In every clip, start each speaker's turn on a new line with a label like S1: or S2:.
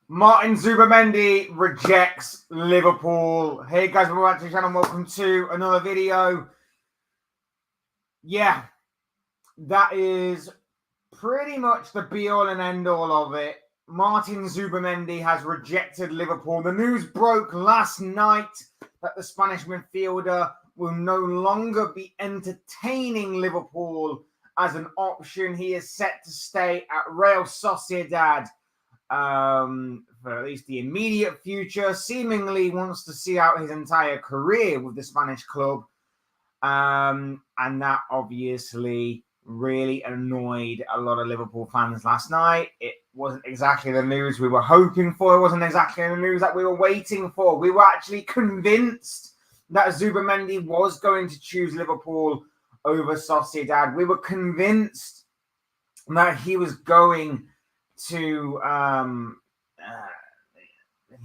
S1: Martin Zubimendi rejects Liverpool. Hey guys, welcome back to the channel. Welcome to another video. Yeah, that is pretty much the be-all and end-all of it. Martin Zubimendi has rejected Liverpool. The news broke last night that the Spanish midfielder will no longer be entertaining Liverpool as an option. He is set to stay at Real Sociedad for at least the immediate future. Seemingly wants to see out his entire career with the Spanish club. And that obviously really annoyed a lot of Liverpool fans last night. It wasn't exactly the news we were hoping for. It wasn't exactly the news that we were waiting for. We were actually convinced that Zubimendi was going to choose Liverpool over Sociedad. We were convinced that he was going to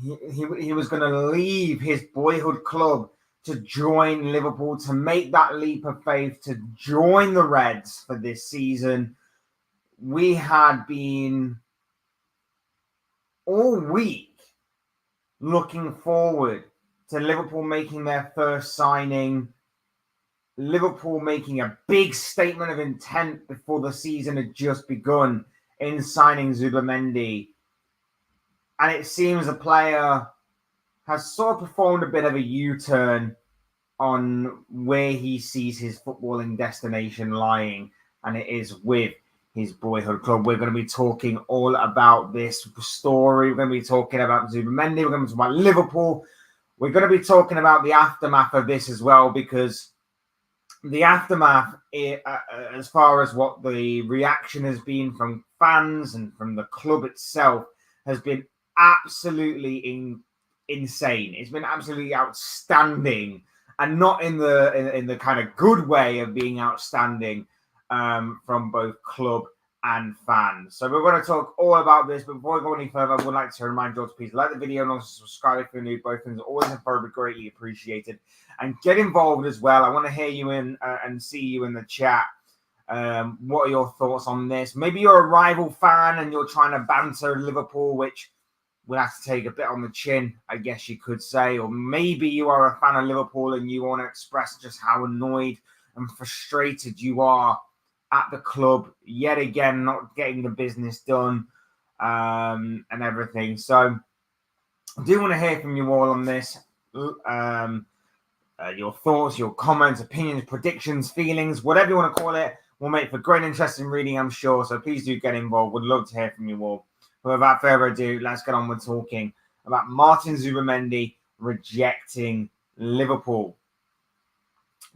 S1: he was going to leave his boyhood club to join Liverpool, to make that leap of faith, to join the Reds for this season. We had been all week looking forward to Liverpool making their first signing, Liverpool making a big statement of intent before the season had just begun in signing Zubimendi. And it seems the player has sort of performed a bit of a U-turn on where he sees his footballing destination lying, and it is with his boyhood club. We're going to be talking all about this story. We're going to be talking about Zubimendi. We're going to be talking about Liverpool. We're going to be talking about the aftermath of this as well, because the aftermath, as far as what the reaction has been from fans and from the club itself, has been absolutely insane. It's been absolutely outstanding, and not in the kind of good way of being outstanding from both club and fans. So we're going to talk all about this. But before we go any further, I would like to remind you all to please like the video and also subscribe if you're new. Both things are always and forever greatly appreciated. And get involved as well. I want to hear you in and see you in the chat. What are your thoughts on this? Maybe you're a rival fan and you're trying to banter Liverpool, which will have to take a bit on the chin, I guess you could say. Or maybe you are a fan of Liverpool and you want to express just how annoyed and frustrated you are at the club yet again, not getting the business done and everything. So I do want to hear from you all on this. Your thoughts, your comments, opinions, predictions, feelings, whatever you want to call it, will make for great interesting reading, I'm sure. So please do get involved. Would love to hear from you all. But without further ado, let's get on with talking about Martin Zubimendi rejecting Liverpool.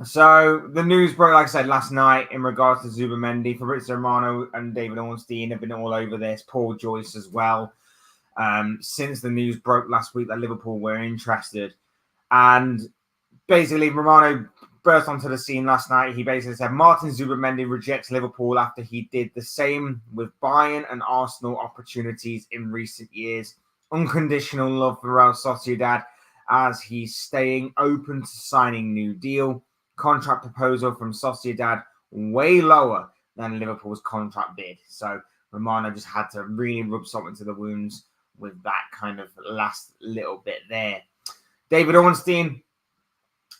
S1: So the news broke, like I said, last night in regards to Zubimendi. Fabrizio Romano and David Ornstein have been all over this. Paul Joyce as well. Since the news broke last week that Liverpool were interested. And basically, Romano burst onto the scene last night. He basically said Martin Zubimendi rejects Liverpool after he did the same with Bayern and Arsenal opportunities in recent years. Unconditional love for Real Sociedad as he's staying open to signing new deal. Contract proposal from Sociedad way lower than Liverpool's contract bid. So Romano just had to really rub salt into the wounds with that kind of last little bit there. David Ornstein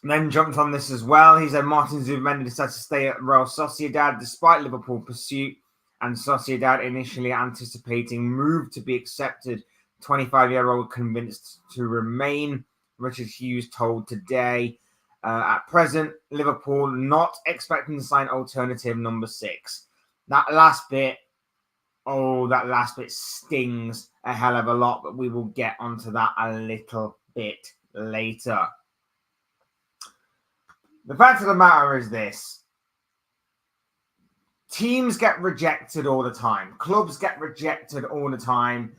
S1: then jumped on this as well. He said Martin Zubimendi decided to stay at Real Sociedad despite Liverpool pursuit and Sociedad initially anticipating move to be accepted. 25-year-old convinced to remain, Richard Hughes told Today. At present, Liverpool not expecting to sign alternative number 6. That last bit stings a hell of a lot, but we will get onto that a little bit later. The fact of the matter is this. Teams get rejected all the time. Clubs get rejected all the time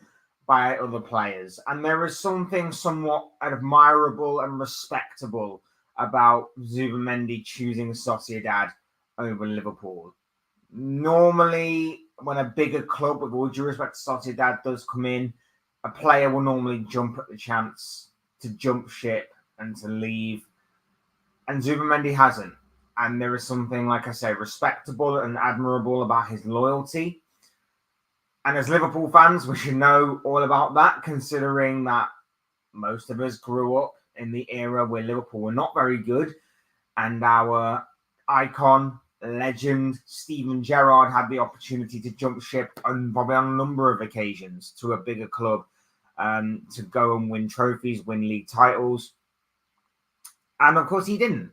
S1: by other players. And there is something somewhat admirable and respectable about Zubimendi choosing Sociedad over Liverpool. Normally, when a bigger club, with all due respect to Sociedad, does come in, a player will normally jump at the chance to jump ship and to leave. And Zubimendi hasn't. And there is something, like I say, respectable and admirable about his loyalty. And as Liverpool fans, we should know all about that, considering that most of us grew up in the era where Liverpool were not very good, and our icon, legend, Steven Gerrard had the opportunity to jump ship probably on a number of occasions to a bigger club, to go and win trophies, win league titles. And of course he didn't.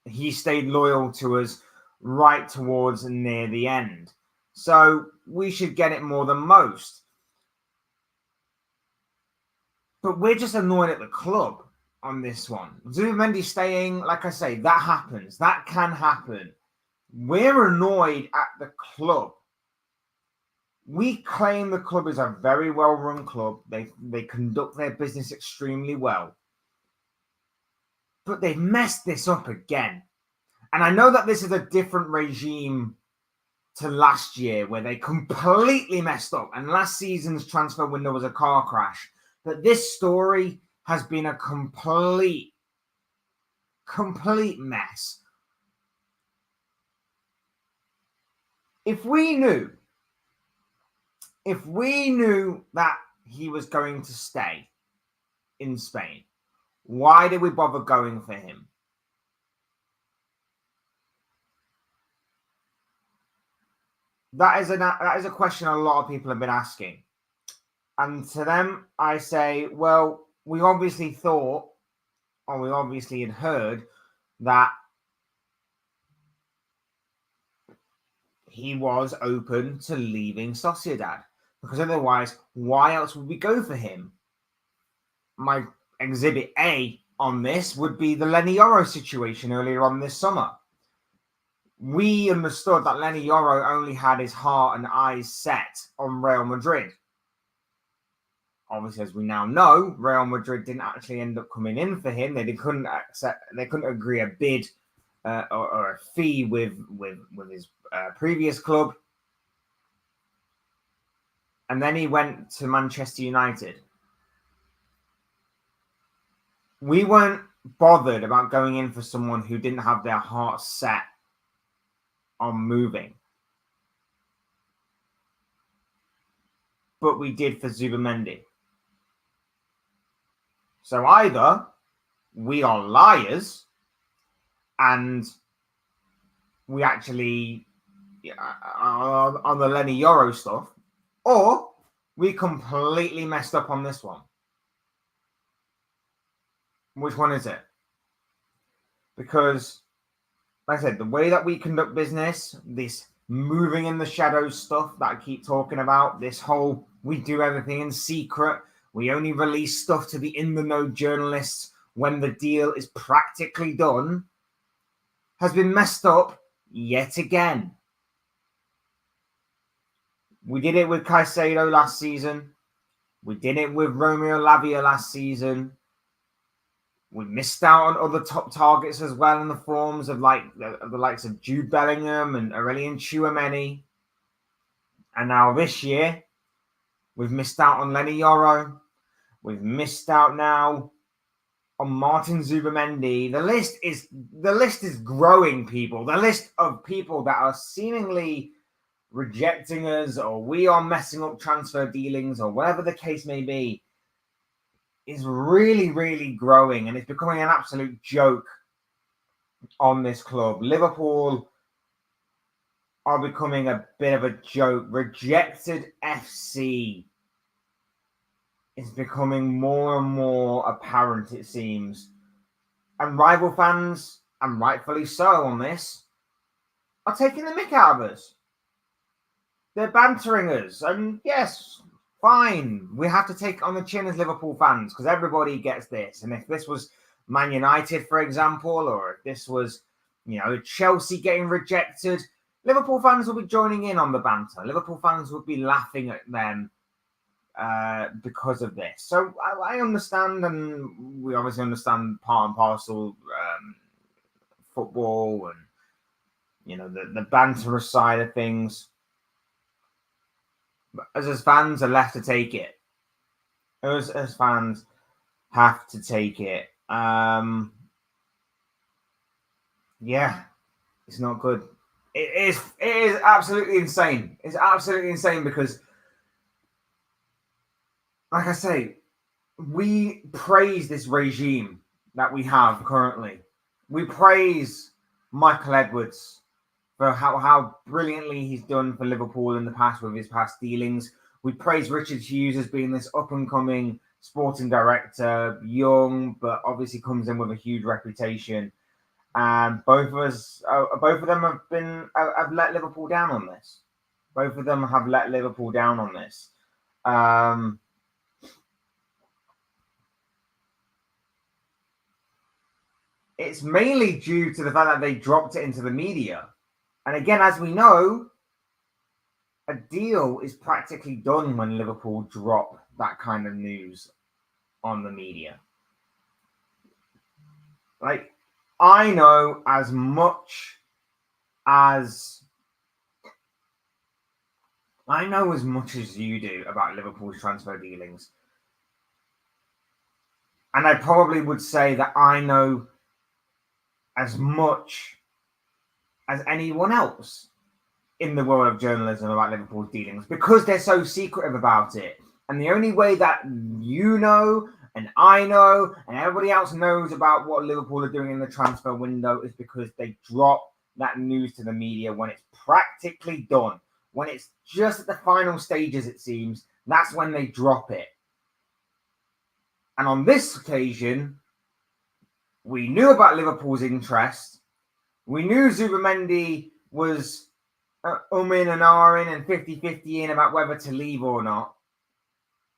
S1: He stayed loyal to us right towards near the end. So we should get it more than most. But we're just annoyed at the club on this one. Zubimendi staying, like I say, that happens. That can happen. We're annoyed at the club. We claim the club is a very well-run club. They conduct their business extremely well. But they've messed this up again. And I know that this is a different regime to last year where they completely messed up. And last season's transfer window was a car crash. But this story has been a complete mess. If we knew that he was going to stay in Spain, why did we bother going for him? That is a question a lot of people have been asking. And to them, I say, well, we obviously thought, or we obviously had heard that he was open to leaving Sociedad. Because otherwise, why else would we go for him? My exhibit A on this would be the Leny Yoro situation earlier on this summer. We understood that Leny Yoro only had his heart and eyes set on Real Madrid. Obviously, as we now know, Real Madrid didn't actually end up coming in for him. They couldn't agree a bid or a fee with his previous club. And then he went to Manchester United. We weren't bothered about going in for someone who didn't have their heart set on moving. But we did for Zubimendi. So either we are liars and we actually on the Leny Yoro stuff, or we completely messed up on this one. Which one is it? Because, like I said, the way that we conduct business, this moving in the shadows stuff that I keep talking about, this whole we do everything in secret, we only release stuff to the in-the-know journalists when the deal is practically done, has been messed up yet again. We did it with Caicedo last season. We did it with Romeo Lavia last season. We missed out on other top targets as well in the forms of the likes of Jude Bellingham and Aurelien Tchouameni. And now this year, we've missed out on Leny Yoro. We've missed out now on Martin Zubimendi. The list is growing, people. The list of people that are seemingly rejecting us, or we are messing up transfer dealings, or whatever the case may be, is really, really growing, and it's becoming an absolute joke on this club. Liverpool are becoming a bit of a joke. Rejected FC is becoming more and more apparent, it seems. And rival fans, and rightfully so on this, are taking the mick out of us. They're bantering us. And yes, fine. We have to take on the chin as Liverpool fans because everybody gets this. And if this was Man United, for example, or if this was, Chelsea getting rejected, Liverpool fans will be joining in on the banter. Liverpool fans would be laughing at them because of this. So I understand, and we obviously understand part and parcel football and, the banter side of things. But as fans are left to take it. As fans have to take it. Yeah, it's not good. It is absolutely insane. It's absolutely insane because like I say, we praise this regime that we have currently. We praise Michael Edwards for how brilliantly he's done for Liverpool in the past with his past dealings. We praise Richard Hughes as being this up-and-coming sporting director, young, but obviously comes in with a huge reputation. And both of them have let Liverpool down on this. Both of them have let Liverpool down on this. It's mainly due to the fact that they dropped it into the media. And again, as we know, a deal is practically done when Liverpool drop that kind of news on the media. Like, I know as much as you do about Liverpool's transfer dealings. And I probably would say that I know as much as anyone else in the world of journalism about Liverpool's dealings because they're so secretive about it. And the only way that you know and I know and everybody else knows about what Liverpool are doing in the transfer window is because they drop that news to the media when it's practically done. When it's just at the final stages, it seems, that's when they drop it. And on this occasion, we knew about Liverpool's interest. We knew Zubimendi was in and ahhing and 50-50 in about whether to leave or not.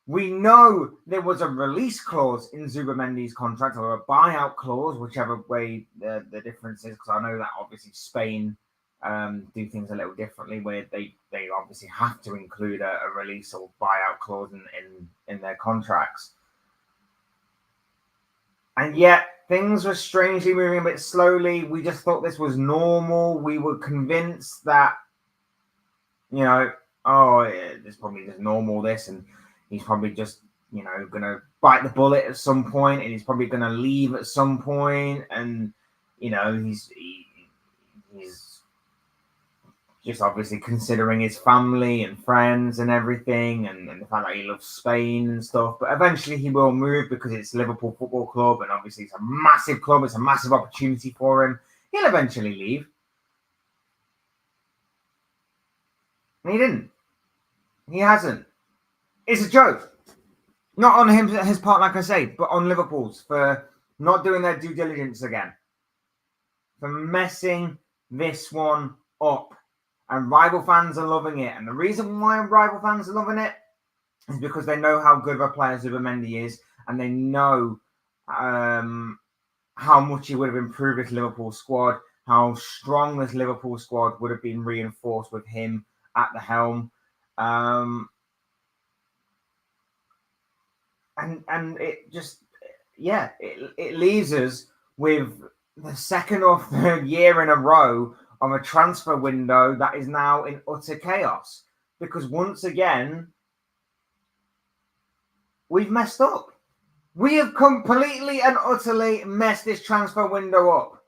S1: We know there was a release clause in Zubimendi's contract or a buyout clause, whichever way the difference is, because I know that obviously Spain do things a little differently where they obviously have to include a release or buyout clause in their contracts. And yet things were strangely moving a bit slowly. We just thought this was normal. We were convinced that, it's probably just normal this, and he's probably just, going to bite the bullet at some point, and he's probably going to leave at some point, and, he's just obviously considering his family and friends and everything, and the fact that he loves Spain and stuff. But eventually he will move because it's Liverpool Football Club, and obviously it's a massive club. It's a massive opportunity for him. He'll eventually leave. And he didn't. He hasn't. It's a joke. Not on his part, like I say, but on Liverpool's for not doing their due diligence again. For messing this one up. And rival fans are loving it. And the reason why rival fans are loving it is because they know how good of a player Zubimendi is. And they know how much he would have improved this Liverpool squad. How strong this Liverpool squad would have been reinforced with him at the helm. And it just, it leaves us with the second or third year in a row of a transfer window that is now in utter chaos. Because once again, we've messed up. We have completely and utterly messed this transfer window up.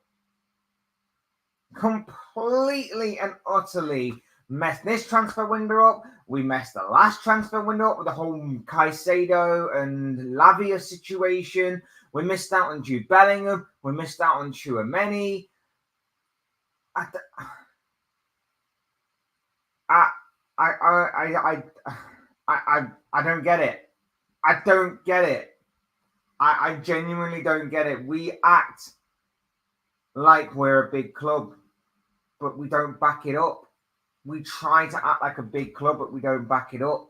S1: Completely and utterly messed this transfer window up. We messed the last transfer window up with the whole Caicedo and Lavia situation. We missed out on Jude Bellingham. We missed out on Tchouaméni. I don't get it. I don't get it. I genuinely don't get it. We act like we're a big club, but we don't back it up. We try to act like a big club, but we don't back it up.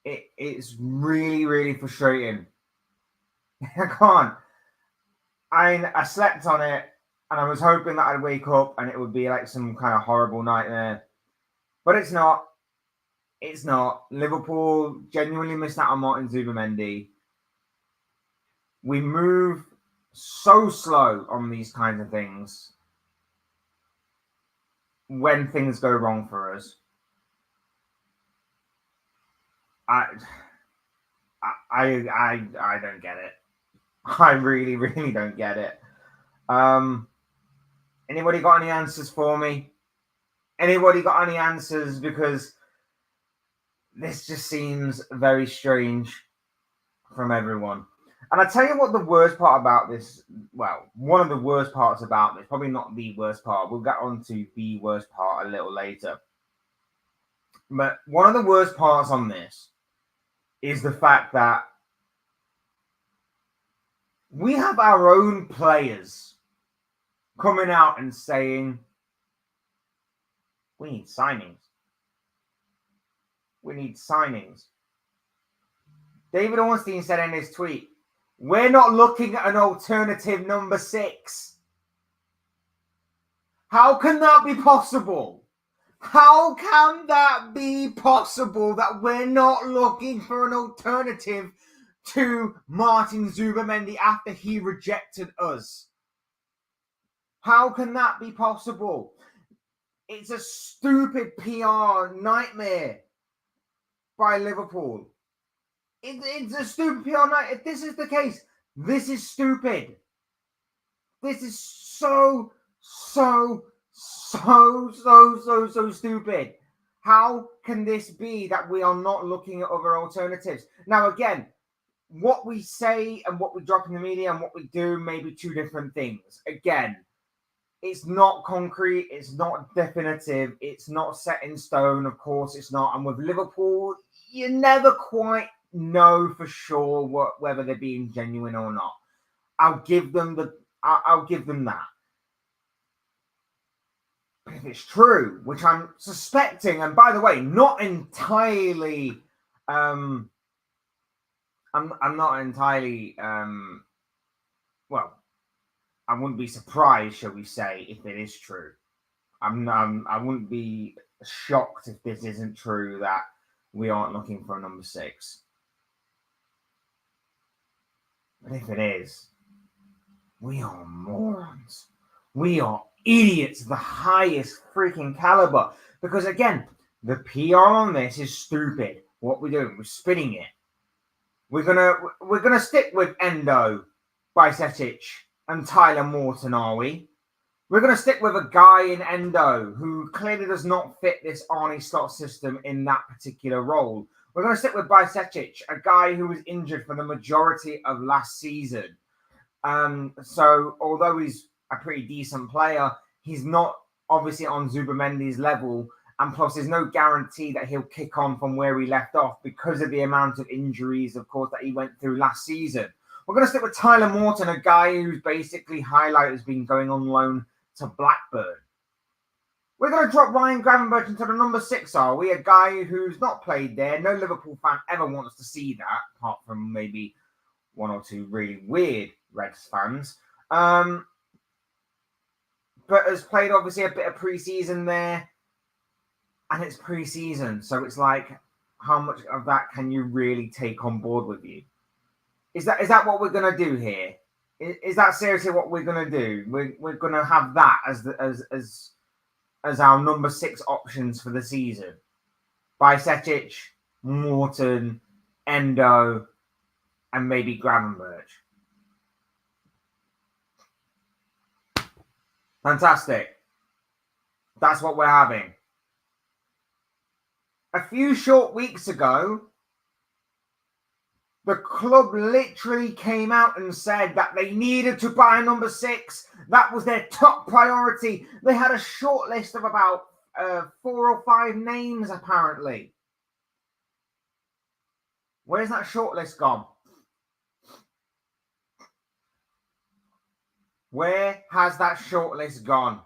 S1: It's really, really frustrating. I can't. I slept on it. And I was hoping that I'd wake up and it would be like some kind of horrible nightmare. But it's not. It's not. Liverpool genuinely missed out on Martin Zubimendi. We move so slow on these kinds of things when things go wrong for us. I don't get it. I really, really don't get it. Anybody got any answers for me? Anybody got any answers? Because this just seems very strange from everyone. And I tell you what the worst part about this, well, one of the worst parts about this, probably not the worst part, we'll get on to the worst part a little later. But one of the worst parts on this is the fact that we have our own players coming out and saying, we need signings. We need signings. David Ornstein said in his tweet, we're not looking at an alternative number 6. How can that be possible? How can that be possible that we're not looking for an alternative to Martin Zubimendi after he rejected us? How can that be possible? It's a stupid PR nightmare by Liverpool. It's a stupid PR nightmare. If this is the case, this is stupid. This is so stupid. How can this be that we are not looking at other alternatives? Now, again, what we say and what we drop in the media and what we do may be two different things. Again, it's not concrete, it's not definitive, it's not set in stone, of course it's not. And with Liverpool, you never quite know for sure whether they're being genuine or not. I'll give them that. But if it's true, which I'm suspecting, and by the way, not entirely, I'm not entirely, well, I wouldn't be surprised, shall we say, if it is true. I wouldn't be shocked if this isn't true, that we aren't looking for a number 6. But if it is, we are morons. We are idiots of the highest freaking caliber. Because again, the PR on this is stupid. What we're doing, we're spinning it. We're gonna stick with Endo, Bajcetic, and Tyler Morton, are we? We're gonna stick with a guy in Endo who clearly does not fit this Arne Slot system in that particular role. We're gonna stick with Bajcetic, a guy who was injured for the majority of last season. So although he's a pretty decent player, he's not obviously on Zubimendi's level, and plus there's no guarantee that he'll kick on from where he left off because of the amount of injuries, of course, that he went through last season. We're going to stick with Tyler Morton, a guy who's basically highlighted as being going on loan to Blackburn. We're going to drop Ryan Gravenberch into the number 6, are we? A guy who's not played there. No Liverpool fan ever wants to see that, apart from maybe one or two really weird Reds fans. But has played obviously a bit of pre-season there. And it's pre-season, so it's like, how much of that can you really take on board with you? Is that what we're going to do here? Is that seriously what we're going to do? We're going to have that as our number 6 options for the season. Bajcetic, Morton, Endo, and maybe Gravenberch. Fantastic. That's what we're having. A few short weeks ago, the club literally came out and said that they needed to buy a number 6. That was their top priority. They had a short list of about 4 or 5 names, apparently. Where's that short list gone? Where has that short list gone?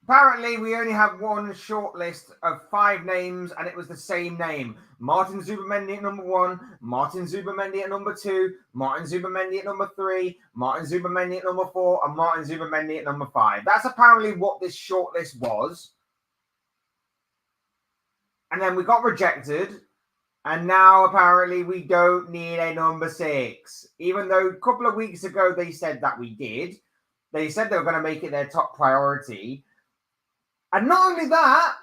S1: Apparently, we only have one short list of 5 names, and it was the same name. Martin Zubimendi at number 1, Martin Zubimendi at number 2, Martin Zubimendi at number 3, Martin Zubimendi at number 4, and Martin Zubimendi at number 5. That's apparently what this short list was. And then we got rejected, and now apparently we don't need a number 6. Even though a couple of weeks ago they said that we did. They said they were going to make it their top priority. And not only that,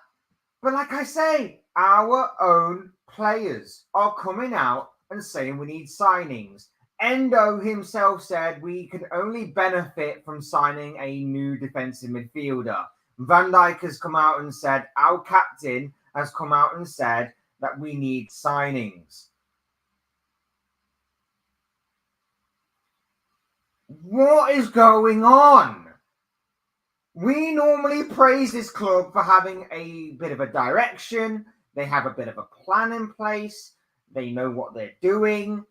S1: but like I say, our own players are coming out and saying we need signings. Endo himself said we could only benefit from signing a new defensive midfielder. Van Dijk has come out and said, our captain has come out and said that we need signings. What is going on? We normally praise this club for having a bit of a direction. They have a bit of a plan in place. They know what they're doing.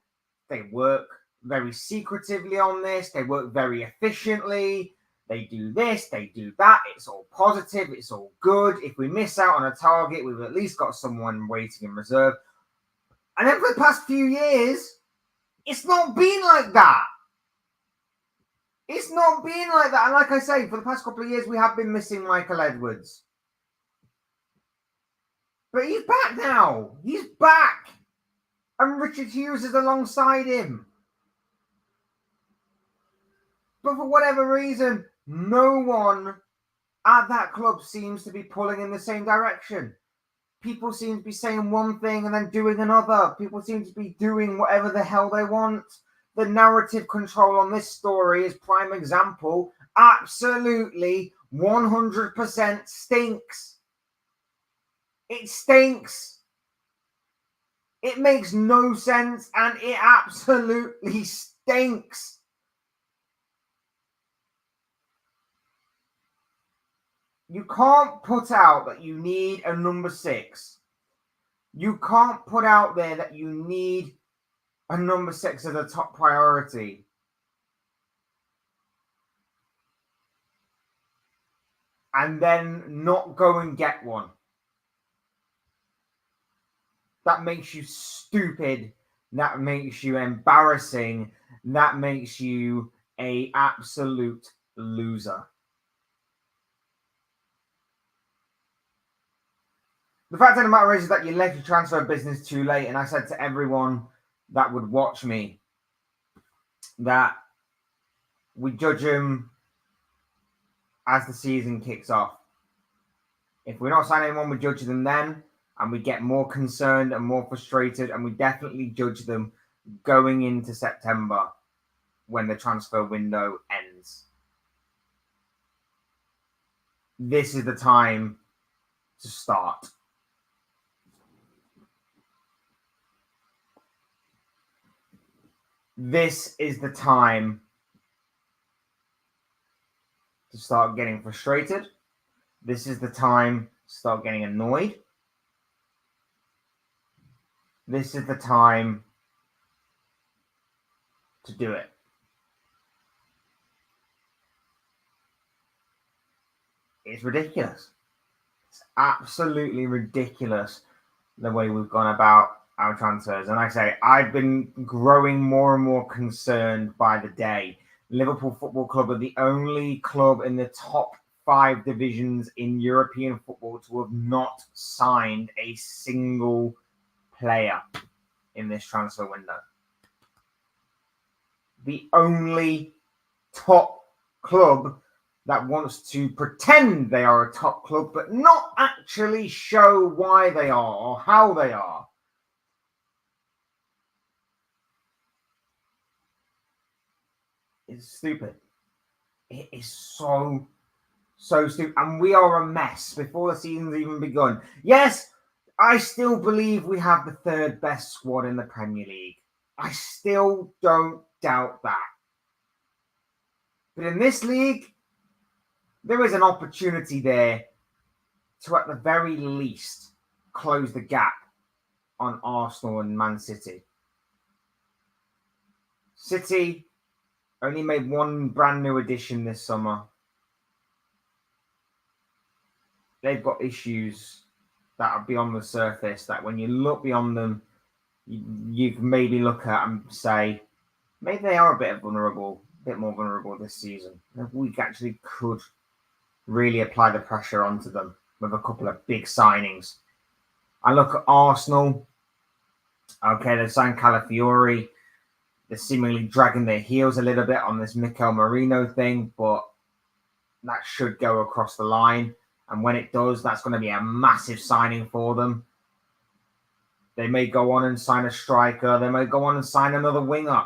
S1: They work very secretively on this. They work very efficiently. They do this, they do that. It's all positive. It's all good. If we miss out on a target, we've at least got someone waiting in reserve. And then for the past few years, it's not been like that. It's not been like that. And like I say, for the past couple of years, we have been missing Michael Edwards. But he's back now. He's back. And Richard Hughes is alongside him. But for whatever reason, no one at that club seems to be pulling in the same direction. People seem to be saying one thing and then doing another. People seem to be doing whatever the hell they want. The narrative control on this story is prime example. Absolutely 100% stinks. It stinks. It makes no sense and it absolutely stinks. You can't put out that you need a number 6. You can't put out there that you need a number 6 as a top priority. And then not go and get one. That makes you stupid. That makes you embarrassing. That makes you an absolute loser. The fact of the matter is that you left your transfer business too late. And I said to everyone that would watch me that we judge them as the season kicks off. If we're not signing anyone, we judge them then. And we get more concerned and more frustrated. And we definitely judge them going into September when the transfer window ends. This is the time to start. This is the time to start getting frustrated. This is the time to start getting annoyed. This is the time to do it. It's ridiculous. It's absolutely ridiculous the way we've gone about our transfers. And like I say, I've been growing more and more concerned by the day. Liverpool Football Club are the only club in the top 5 divisions in European football to have not signed a single player in this transfer window. The only top club that wants to pretend they are a top club, but not actually show why they are or how they are. It's stupid. It is so stupid. And we are a mess before the season's even begun. Yes, I still believe we have the 3rd best squad in the Premier League. I still don't doubt that. But in this league, there is an opportunity there to, at the very least, close the gap on Arsenal and Man City. City only made one brand new addition this summer. They've got issues that are beyond the surface, that when you look beyond them, you can maybe look at and say, maybe they are a bit more vulnerable this season. We actually could really apply the pressure onto them with a couple of big signings. I look at Arsenal. Okay, they've signed Calafiori. They're seemingly dragging their heels a little bit on this Mikel Merino thing, but that should go across the line. And when it does, that's going to be a massive signing for them. They may go on and sign a striker. They may go on and sign another winger.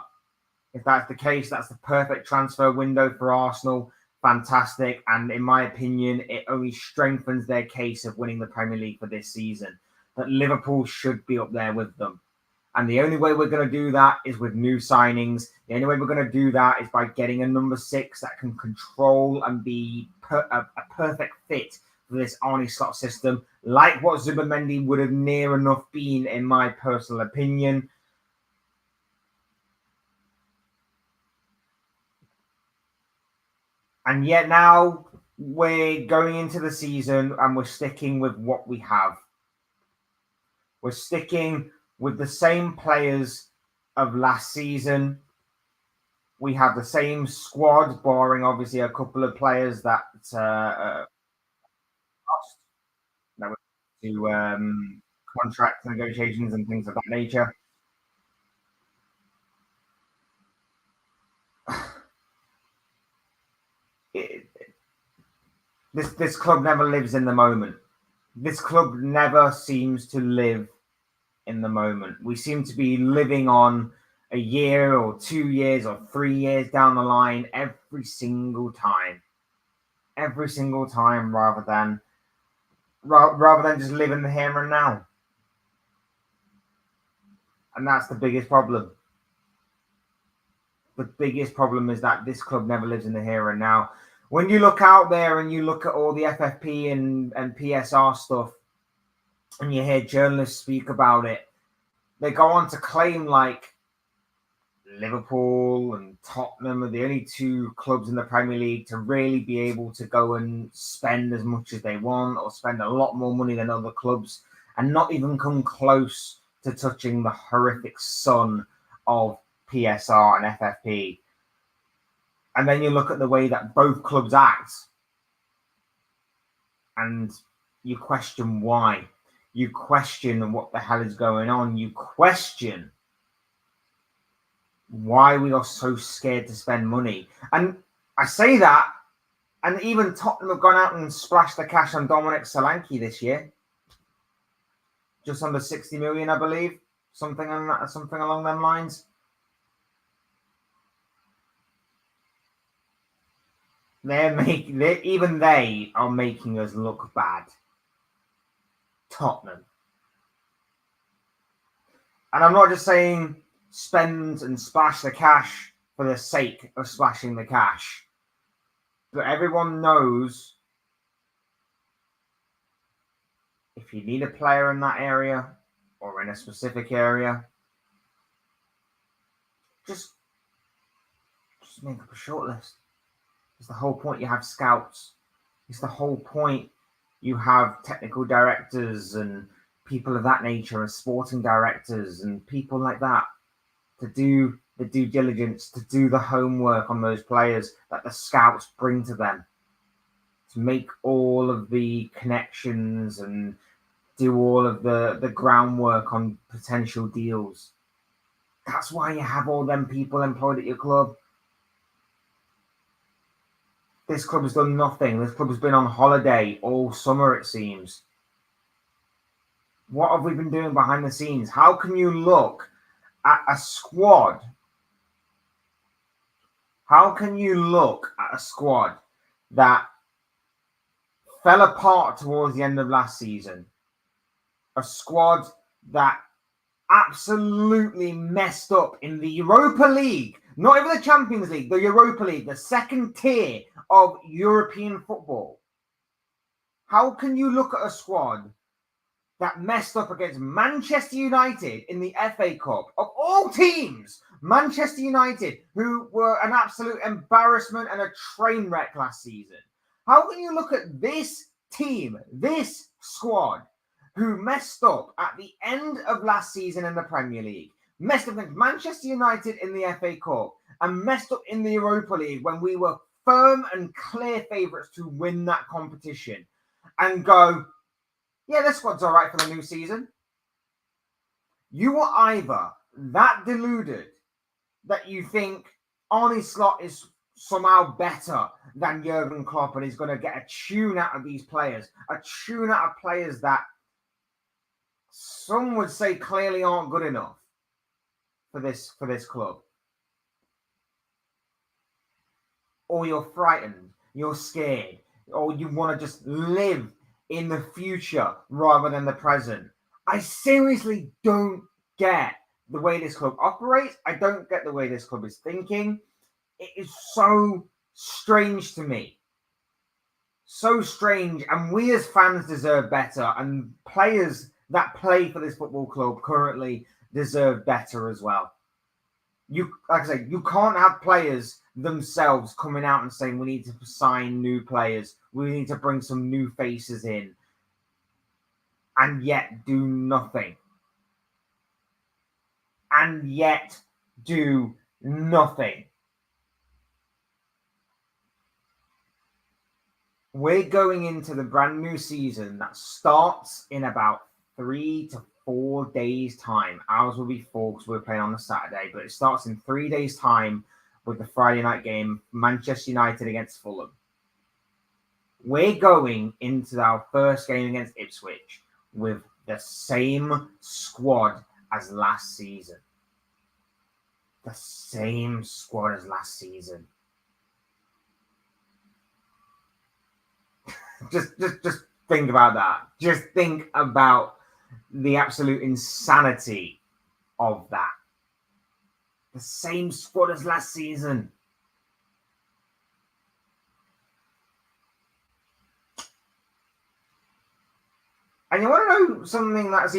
S1: If that's the case, that's the perfect transfer window for Arsenal. fantastic. And in my opinion, it only strengthens their case of winning the Premier League for this season. That Liverpool should be up there with them. And the only way we're going to do that is with new signings. The only way we're going to do that is by getting a number 6 that can control and be a perfect fit for this Arne Slot system, like what Zubimendi would have near enough been, in my personal opinion. And yet now we're going into the season and we're sticking with what we have. We're sticking with the same players of last season. We have the same squad, barring obviously a couple of players that lost to contract negotiations and things of that nature. This club never lives in the moment. This club never seems to live in the moment. We seem to be living on a year or 2 years or 3 years down the line every single time, rather than just living the here and now. And that's the biggest problem. The biggest problem is that this club never lives in the here and now. When you look out there and you look at all the FFP and PSR stuff, and you hear journalists speak about it, they go on to claim like Liverpool and Tottenham are the only 2 clubs in the Premier League to really be able to go and spend as much as they want, or spend a lot more money than other clubs, and not even come close to touching the horrific sun of PSR and FFP. And then you look at the way that both clubs act, and you question why. You question what the hell is going on. You question why we are so scared to spend money. And I say that, and even Tottenham have gone out and splashed the cash on Dominic Solanke this year. Just under 60 million, I believe. Something along them lines. Even they are making us look bad. Tottenham. And I'm not just saying spend and splash the cash for the sake of splashing the cash. But everyone knows if you need a player in that area or in a specific area, just make up a shortlist. It's the whole point you have scouts. It's the whole point you have technical directors and people of that nature, and sporting directors and people like that, to do the due diligence, to do the homework on those players that the scouts bring to them, to make all of the connections and do all of the groundwork on potential deals. That's why you have all them people employed at your club. This club has done nothing. This club has been on holiday all summer, it seems. What have we been doing behind the scenes? How can you look at a squad? How can you look at a squad that fell apart towards the end of last season? A squad that absolutely messed up in the Europa League, not even the Champions League, the Europa League, the second tier of European football. How can you look at a squad that messed up against Manchester United in the FA Cup, of all teams? Manchester United, who were an absolute embarrassment and a train wreck last season. How can you look at this team, this squad, who messed up at the end of last season in the Premier League, messed up against Manchester United in the FA Cup, and messed up in the Europa League when we were firm and clear favourites to win that competition, and go, yeah, this squad's all right for the new season? You are either that deluded that you think Arne Slot is somehow better than Jurgen Klopp and he's going to get a tune out of these players, a tune out of players that some would say clearly aren't good enough for this club. Or you're frightened. you're scared, or you want to just live in the future rather than the present. I seriously don't get the way this club operates. I don't get the way this club is thinking. It is so strange to me. So strange. And we as fans deserve better. And players that play for this football club currently deserve better as well. Like I say, you can't have players themselves coming out and saying we need to sign new players, we need to bring some new faces in, and yet do nothing. And yet do nothing. We're going into the brand new season that starts in about 3 to 4 days' time. Ours will be 4 because we're playing on a Saturday, but it starts in 3 days' time with the Friday night game, Manchester United against Fulham. We're going into our first game against Ipswich with the same squad as last season. The same squad as last season. Just think about that. Just think about the absolute insanity of that. The same squad as last season. And you want to know something that's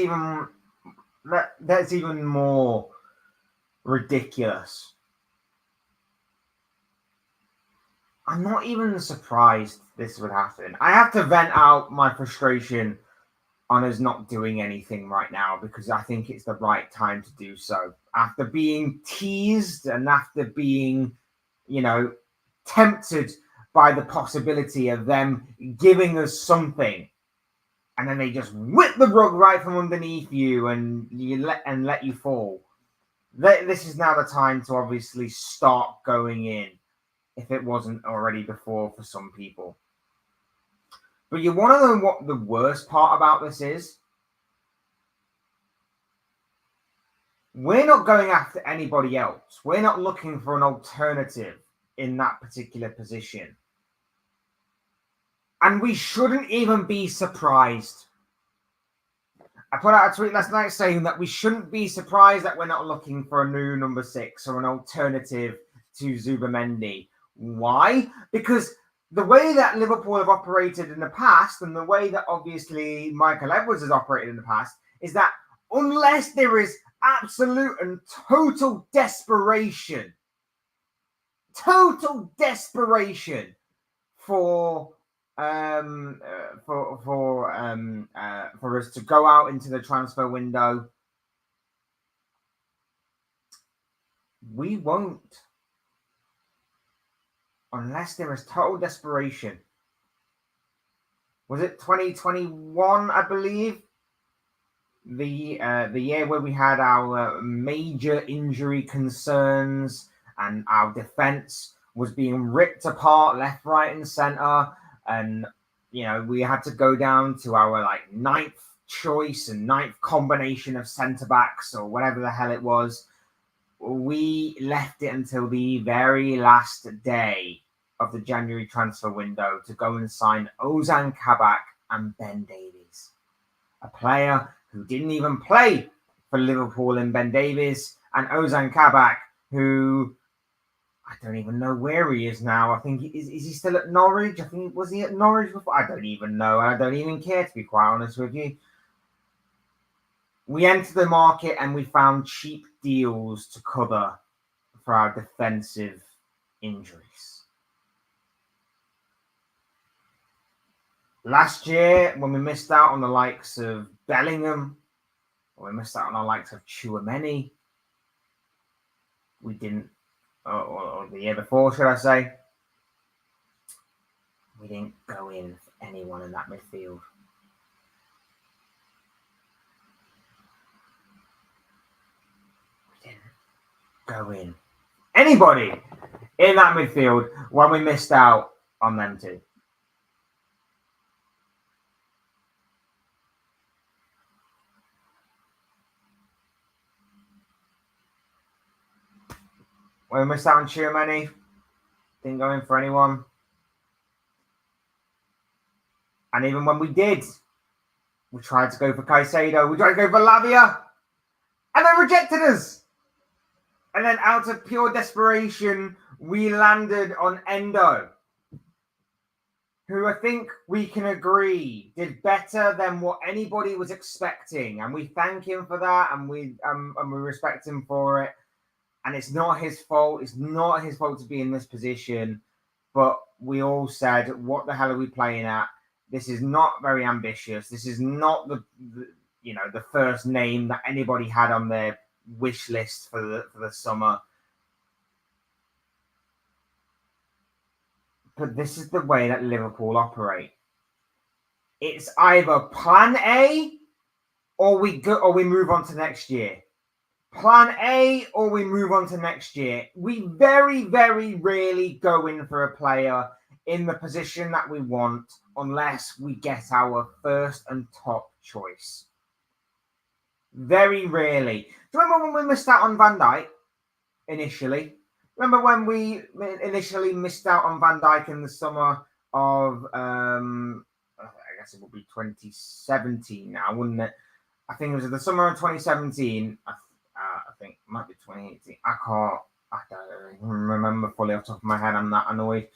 S1: even more ridiculous? I'm not even surprised this would happen. I have to vent out my frustration on us not doing anything right now because I think it's the right time to do so. After being teased and after being, tempted by the possibility of them giving us something, and then they just whip the rug right from underneath you and let you fall. This is now the time to obviously start going in, if it wasn't already before for some people. But you want to know what the worst part about this is? We're not going after anybody else. We're not looking for an alternative in that particular position. And we shouldn't even be surprised. I put out a tweet last night saying that we shouldn't be surprised that we're not looking for a new number 6 or an alternative to Zubimendi. Why? Because the way that Liverpool have operated in the past and the way that obviously Michael Edwards has operated in the past is that unless there is absolute and total desperation for us to go out into the transfer window, we won't. Unless there is total desperation. Was it 2021, I believe? The year where we had our major injury concerns and our defense was being ripped apart left, right, and center. And, we had to go down to our ninth choice and ninth combination of centre backs or whatever the hell it was. We left it until the very last day of the January transfer window to go and sign Ozan Kabak and Ben Davies, a player who didn't even play for Liverpool in Ben Davies, and Ozan Kabak, who I don't even know where he is now. I think is he still at Norwich? Was he at Norwich before? I don't even know. I don't even care, to be quite honest with you. We entered the market and we found cheap deals to cover for our defensive injuries. Last year, when we missed out on the likes of Bellingham, or we missed out on the likes of Tchouaméni, we didn't, or the year before, should I say, we didn't go in for anyone in that midfield. Go in. Anybody in that midfield when we missed out on them two. When we missed out on Tchouaméni, didn't go in for anyone. And even when we did, we tried to go for Caicedo, we tried to go for Lavia, and they rejected us. And then out of pure desperation, we landed on Endo, who I think we can agree did better than what anybody was expecting. And we thank him for that, and we respect him for it. And it's not his fault. It's not his fault to be in this position. But we all said, what the hell are we playing at? This is not very ambitious. This is not the first name that anybody had on their wish list for the summer. But this is the way that Liverpool operate. It's either plan A or we move on to next year. Plan A or we move on to next year. We very, very rarely go in for a player in the position that we want unless we get our first and top choice. Very rarely. Do you remember when we missed out on Van Dijk initially? Remember when we initially missed out on Van Dijk in the summer of, I guess it would be 2017 now, wouldn't it? I think it was the summer of 2017. I think it might be 2018. I don't even remember fully off the top of my head. I'm that annoyed.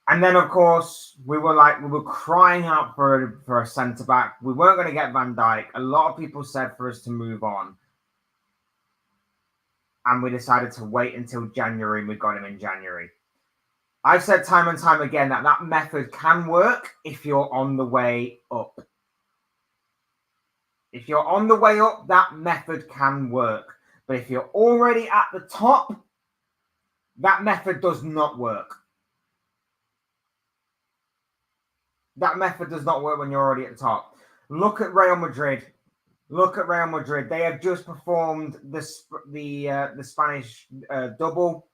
S1: And then, of course, we were crying out for a centre back. We weren't going to get Van Dijk. A lot of people said for us to move on. And we decided to wait until January, and we got him in January. I've said time and time again that method can work if you're on the way up. If you're on the way up, that method can work. But if you're already at the top, that method does not work. That method does not work when you're already at the top. Look at Real Madrid. They have just performed the Spanish double.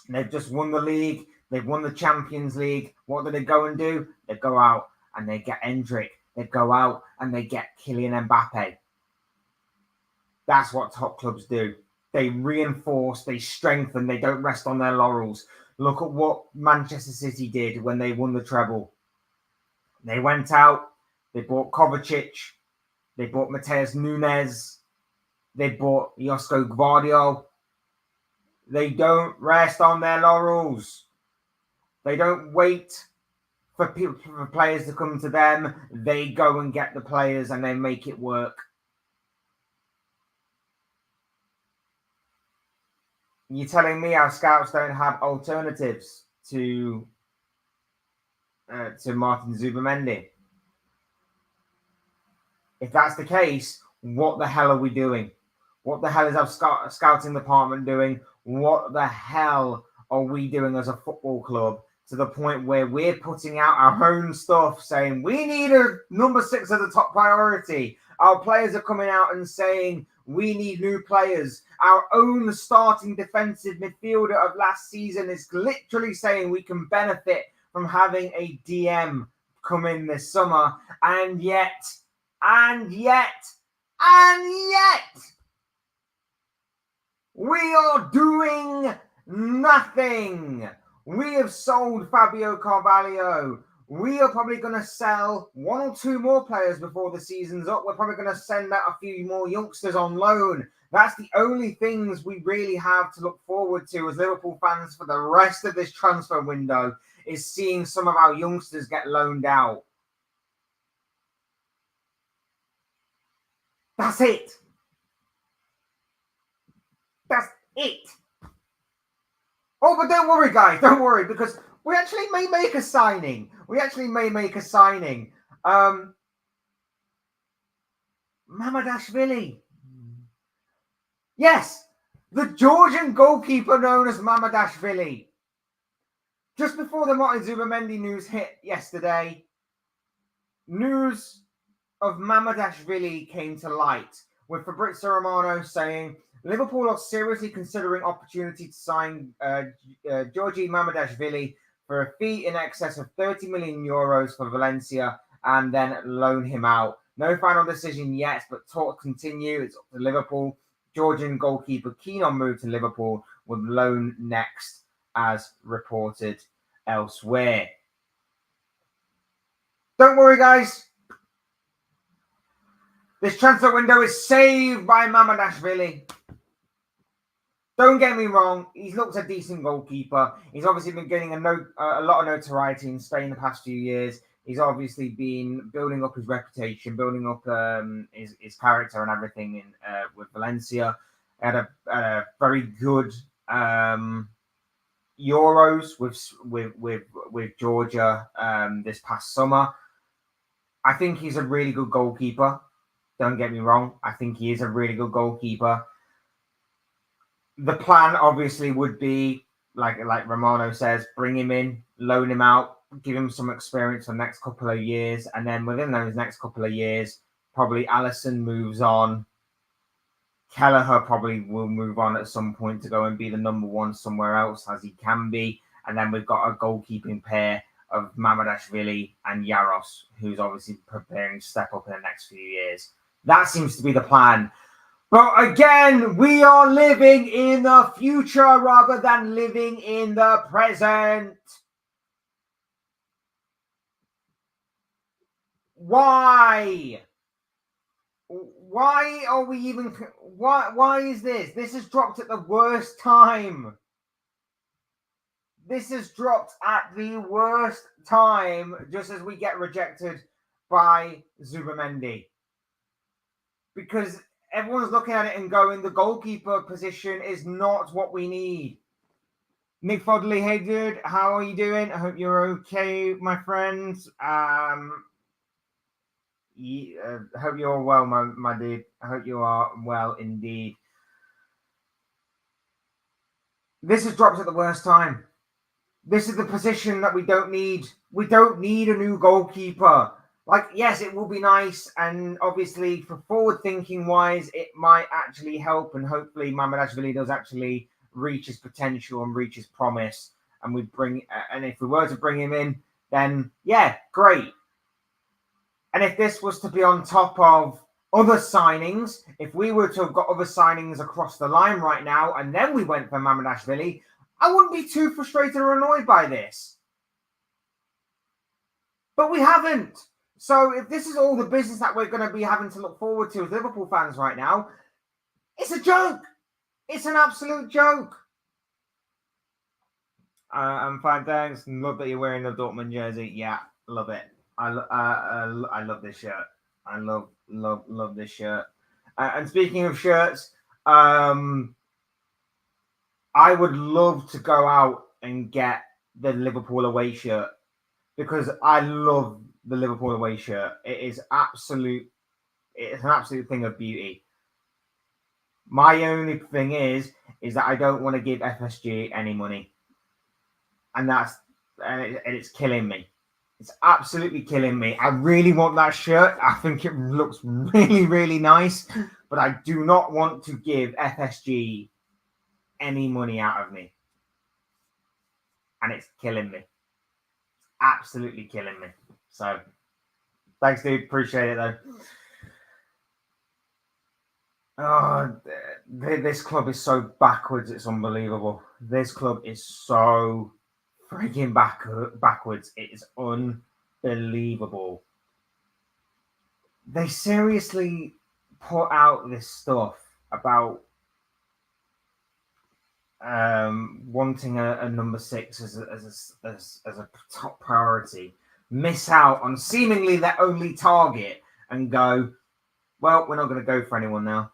S1: They've just won the league. They've won the Champions League. What do they go and do? They go out and they get Endrick. They go out and they get Kylian Mbappe. That's what top clubs do. They reinforce, they strengthen, they don't rest on their laurels. Look at what Manchester City did when they won the treble. They went out, they bought Kovacic, they bought Mateus Nunes, they bought Josko Gvardiol. They don't rest on their laurels. They don't wait for players to come to them. They go and get the players and they make it work. You're telling me our scouts don't have alternatives to Martin Zubimendi? If that's the case, what the hell are we doing? What the hell is our scouting department doing? What the hell are we doing as a football club to the point where we're putting out our own stuff saying we need a number 6 as a top priority? Our players are coming out and saying we need new players. Our own starting defensive midfielder of last season is literally saying we can benefit from having a DM come in this summer. And yet, we are doing nothing. We have sold Fabio Carvalho. We are probably going to sell 1 or 2 more players before the season's up. We're probably going to send out a few more youngsters on loan. That's the only things we really have to look forward to as Liverpool fans for the rest of this transfer window, is seeing some of our youngsters get loaned out. That's it. That's it. Oh, but don't worry, guys. Don't worry, because we actually may make a signing. Mamardashvili. Yes, the Georgian goalkeeper known as Mamardashvili. Just before the Martin Zubimendi news hit yesterday, news of Mamardashvili came to light, with Fabrizio Romano saying Liverpool are seriously considering opportunity to sign Georgi Mamardashvili for a fee in excess of 30 million euros for Valencia and then loan him out. No final decision yet, but talks continue. It's up to Liverpool. Georgian goalkeeper keen on move to Liverpool, with loan next, as reported elsewhere. Don't worry, guys. This transfer window is saved by Mamardashvili. Don't get me wrong, he's looked a decent goalkeeper. He's obviously been getting a lot of notoriety in Spain the past few years. He's obviously been building up his reputation, building up his character and everything with Valencia. Had a very good Euros with Georgia this past summer. I think he's a really good goalkeeper. Don't get me wrong. I think he is a really good goalkeeper. The plan obviously would be, like Romano says, bring him in, loan him out, give him some experience for the next couple of years. And then within those next couple of years, probably Alisson moves on. Kelleher probably will move on at some point to go and be the number one somewhere else, as he can be. And then we've got a goalkeeping pair of Mamardashvili and Yaros, who's obviously preparing to step up in the next few years. That seems to be the plan. But again, we are living in the future rather than living in the present. Why? Why are we even... Why is this? This has dropped at the worst time. This has dropped at the worst time, just as we get rejected by Zubimendi. Because everyone's looking at it and going, the goalkeeper position is not what we need. Nick Fodley, hey dude, how are you doing? I hope you're okay, my friends. I hope you're well, my dude. I hope you are well indeed. This has dropped at the worst time. This is the position that we don't need. We don't need a new goalkeeper. Like, yes, it will be nice. And obviously, for forward-thinking wise, it might actually help. And hopefully, Mamardashvili does actually reach his potential and reach his promise. And if we were to bring him in, then, yeah, great. And if this was to be on top of other signings, if we were to have got other signings across the line right now, and then we went for Mamardashvili, I wouldn't be too frustrated or annoyed by this. But we haven't. So if this is all the business that we're going to be having to look forward to as Liverpool fans right now, it's a joke. It's an absolute joke. I'm fine, thanks. Love that you're wearing the Dortmund jersey. Yeah, love it. I love this shirt. I love this shirt. And speaking of shirts, I would love to go out and get the Liverpool away shirt because I love the Liverpool away shirt. It's an absolute thing of beauty. My only thing is that I don't want to give FSG any money, and it's killing me. It's absolutely killing me. I really want that shirt. I think it looks really, really nice, but I do not want to give FSG any money out of me. And it's killing me. Absolutely killing me. So, thanks, dude. Appreciate it, though. Oh, this club is so backwards. It's unbelievable. This club is so freaking backwards. It is unbelievable. They seriously put out this stuff about wanting a number 6 as a top priority, miss out on seemingly their only target, and go, well, we're not going to go for anyone now.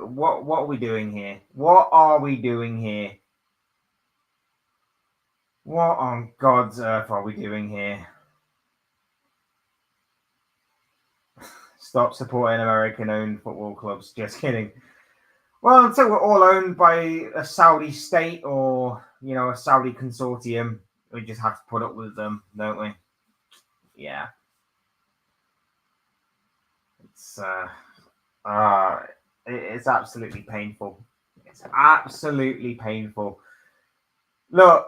S1: What are we doing here? What are we doing here? What on God's earth are we doing here? Stop supporting American-owned football clubs. Just kidding. Well, until we're all owned by a Saudi state or, a Saudi consortium, we just have to put up with them, don't we? Yeah. It's absolutely painful. It's absolutely painful. Look,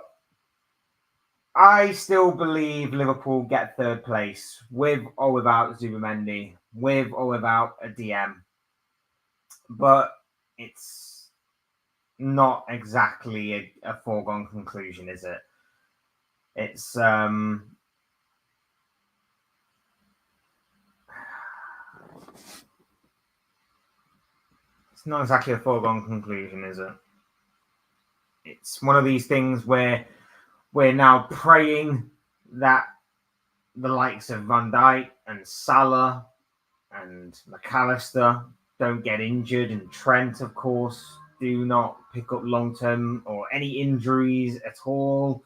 S1: I still believe Liverpool get third place with or without Zubimendi, with or without a DM. But it's not exactly a foregone conclusion, is it? It's not exactly a foregone conclusion, is it? It's one of these things where we're now praying that the likes of Van Dijk and Salah and McAllister don't get injured, and Trent, of course, do not pick up long-term or any injuries at all.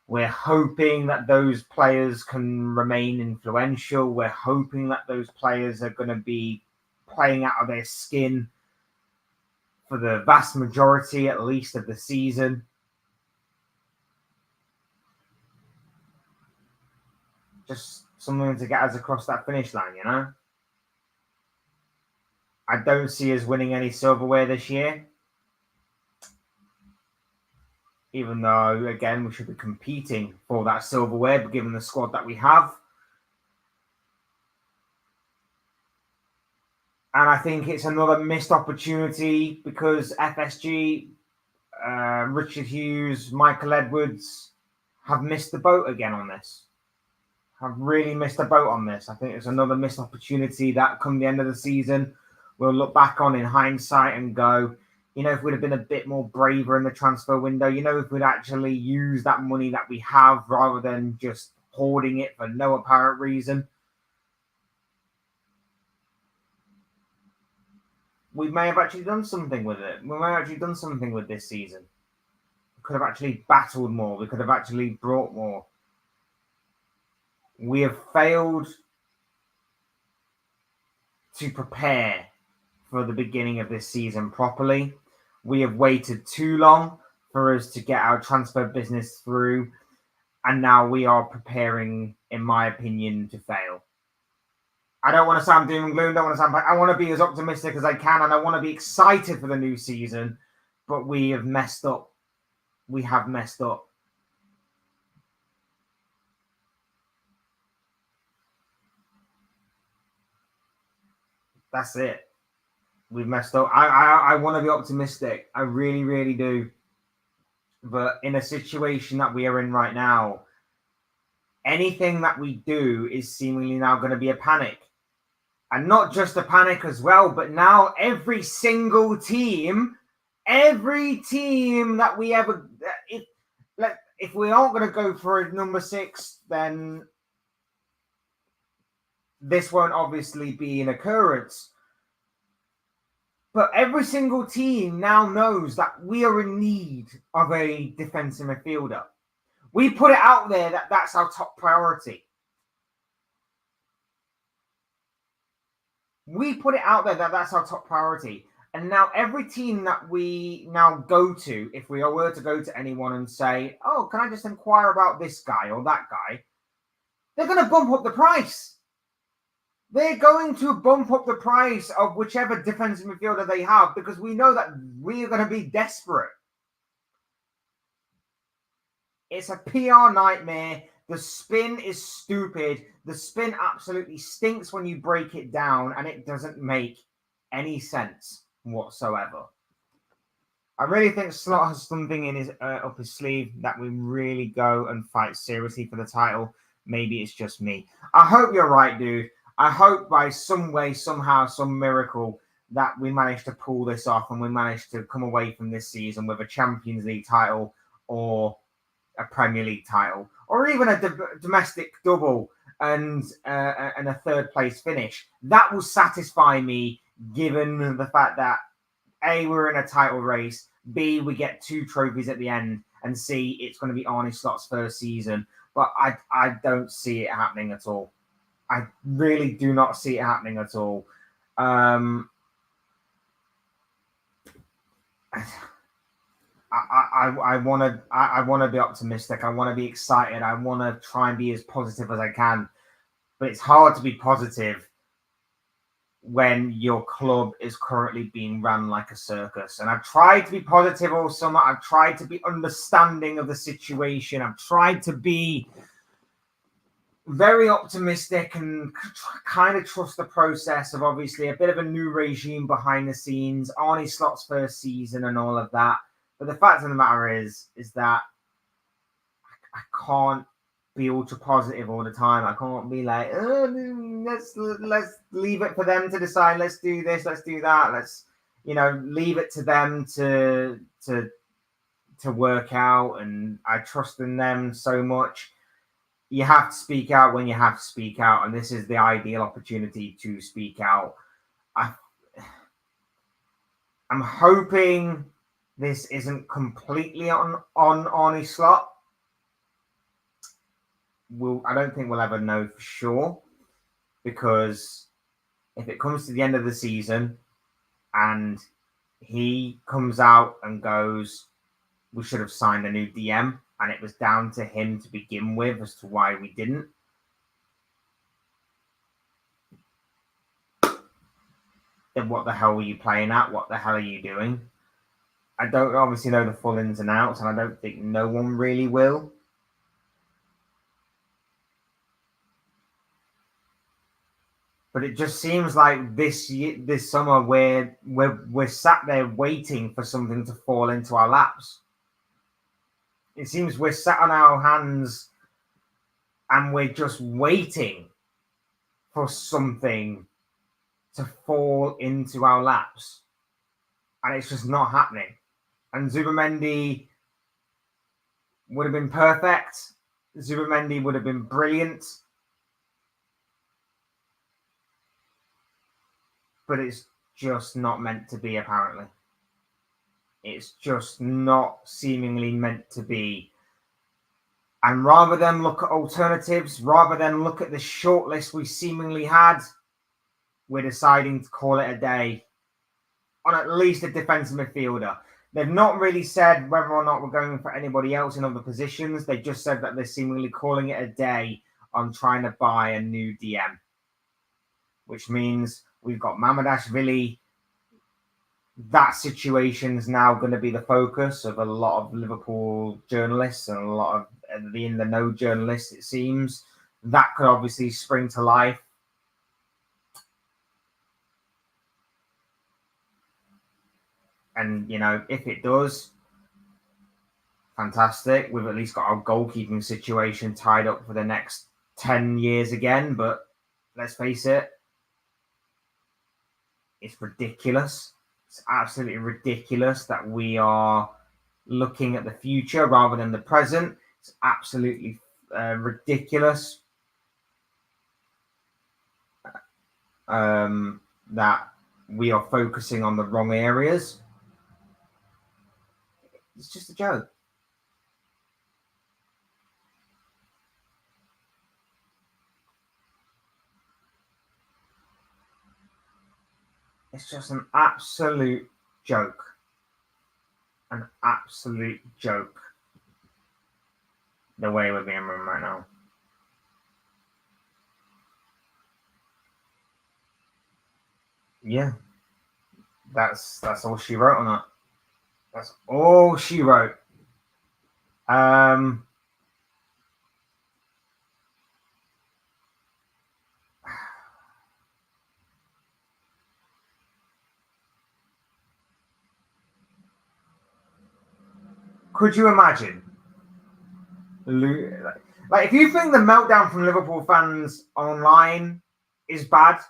S1: We're hoping that those players can remain influential. We're hoping that those players are going to be playing out of their skin for the vast majority, at least, of the season. Just something to get us across that finish line, you know? I don't see us winning any silverware this year. Even though, again, we should be competing for that silverware, given the squad that we have. And I think it's another missed opportunity because FSG, Richard Hughes, Michael Edwards have missed the boat again on this. Have really missed the boat on this. I think it's another missed opportunity that come the end of the season, we'll look back on in hindsight and go, if we'd have been a bit more braver in the transfer window, if we'd actually use that money that we have rather than just hoarding it for no apparent reason, we may have actually done something with it. We may have actually done something with this season. We could have actually battled more. We could have actually brought more. We have failed to prepare for the beginning of this season properly. We have waited too long for us to get our transfer business through, and now we are preparing, in my opinion, to fail. I don't want to sound doom and gloom. I want to be as optimistic as I can, and I want to be excited for the new season. But we have messed up. We have messed up. That's it. We've messed up. I want to be optimistic. I really, really do. But in a situation that we are in right now, anything that we do is seemingly now going to be a panic. And not just a panic as well, but now every single team, that we ever, if we aren't going to go for a number 6, then this won't obviously be an occurrence. But every single team now knows that we are in need of a defensive midfielder. We put it out there that that's our top priority. We put it out there that that's our top priority. And now every team that we now go to, if we were to go to anyone and say, oh, can I just inquire about this guy or that guy? They're going to bump up the price. They're going to bump up the price of whichever defensive midfielder they have because we know that we're going to be desperate. It's a PR nightmare. The spin is stupid. The spin absolutely stinks when you break it down, and it doesn't make any sense whatsoever. I really think Slot has something in his up his sleeve that we really go and fight seriously for the title. Maybe it's just me. I hope you're right, dude. I hope by some way, somehow, some miracle that we manage to pull this off and we manage to come away from this season with a Champions League title or a Premier League title or even a domestic double and a third place finish. That will satisfy me given the fact that A, we're in a title race, B, we get 2 trophies at the end, and C, it's going to be Arne Slot's first season. But I don't see it happening at all. I really do not see it happening at all. I want to be optimistic. I want to be excited. I want to try and be as positive as I can. But it's hard to be positive when your club is currently being run like a circus. And I've tried to be positive all summer. I've tried to be understanding of the situation. I've tried to be very optimistic and kind of trust the process of obviously a bit of a new regime behind the scenes, Arne Slot's first season and all of that. But the fact of the matter is that I can't be ultra positive all the time. I can't be like, oh, let's leave it for them to decide. Let's do this. Let's do that. Let's, leave it to them to work out. And I trust in them so much. You have to speak out when you have to speak out, and this is the ideal opportunity to speak out. I'm hoping this isn't completely on Arne Slot. I don't think we'll ever know for sure, because if it comes to the end of the season and he comes out and goes, we should have signed a new DM, and it was down to him to begin with as to why we didn't, then what the hell were you playing at? What the hell are you doing? I don't obviously know the full ins and outs, and I don't think no one really will. But it just seems like this summer we're sat there waiting for something to fall into our laps. It seems we're sat on our hands and we're just waiting for something to fall into our laps. And it's just not happening. And Zubimendi would have been perfect. Zubimendi would have been brilliant. But it's just not meant to be, apparently. It's just not seemingly meant to be. And rather than look at alternatives, rather than look at the shortlist we seemingly had, we're deciding to call it a day on at least a defensive midfielder. They've not really said whether or not we're going for anybody else in other positions. They just said that they're seemingly calling it a day on trying to buy a new DM, which means we've got Mamardashvili. That situation's now going to be the focus of a lot of Liverpool journalists and a lot of the in-the-know journalists, it seems. That could obviously spring to life. And, if it does, fantastic. We've at least got our goalkeeping situation tied up for the next 10 years again. But let's face it, it's ridiculous. It's absolutely ridiculous that we are looking at the future rather than the present. It's absolutely ridiculous that we are focusing on the wrong areas. It's just a joke. It's just an absolute joke. An absolute joke. The way we're being run right now. Yeah. That's all she wrote on it. That's all she wrote. Could you imagine? Like, if you think the meltdown from Liverpool fans online is bad,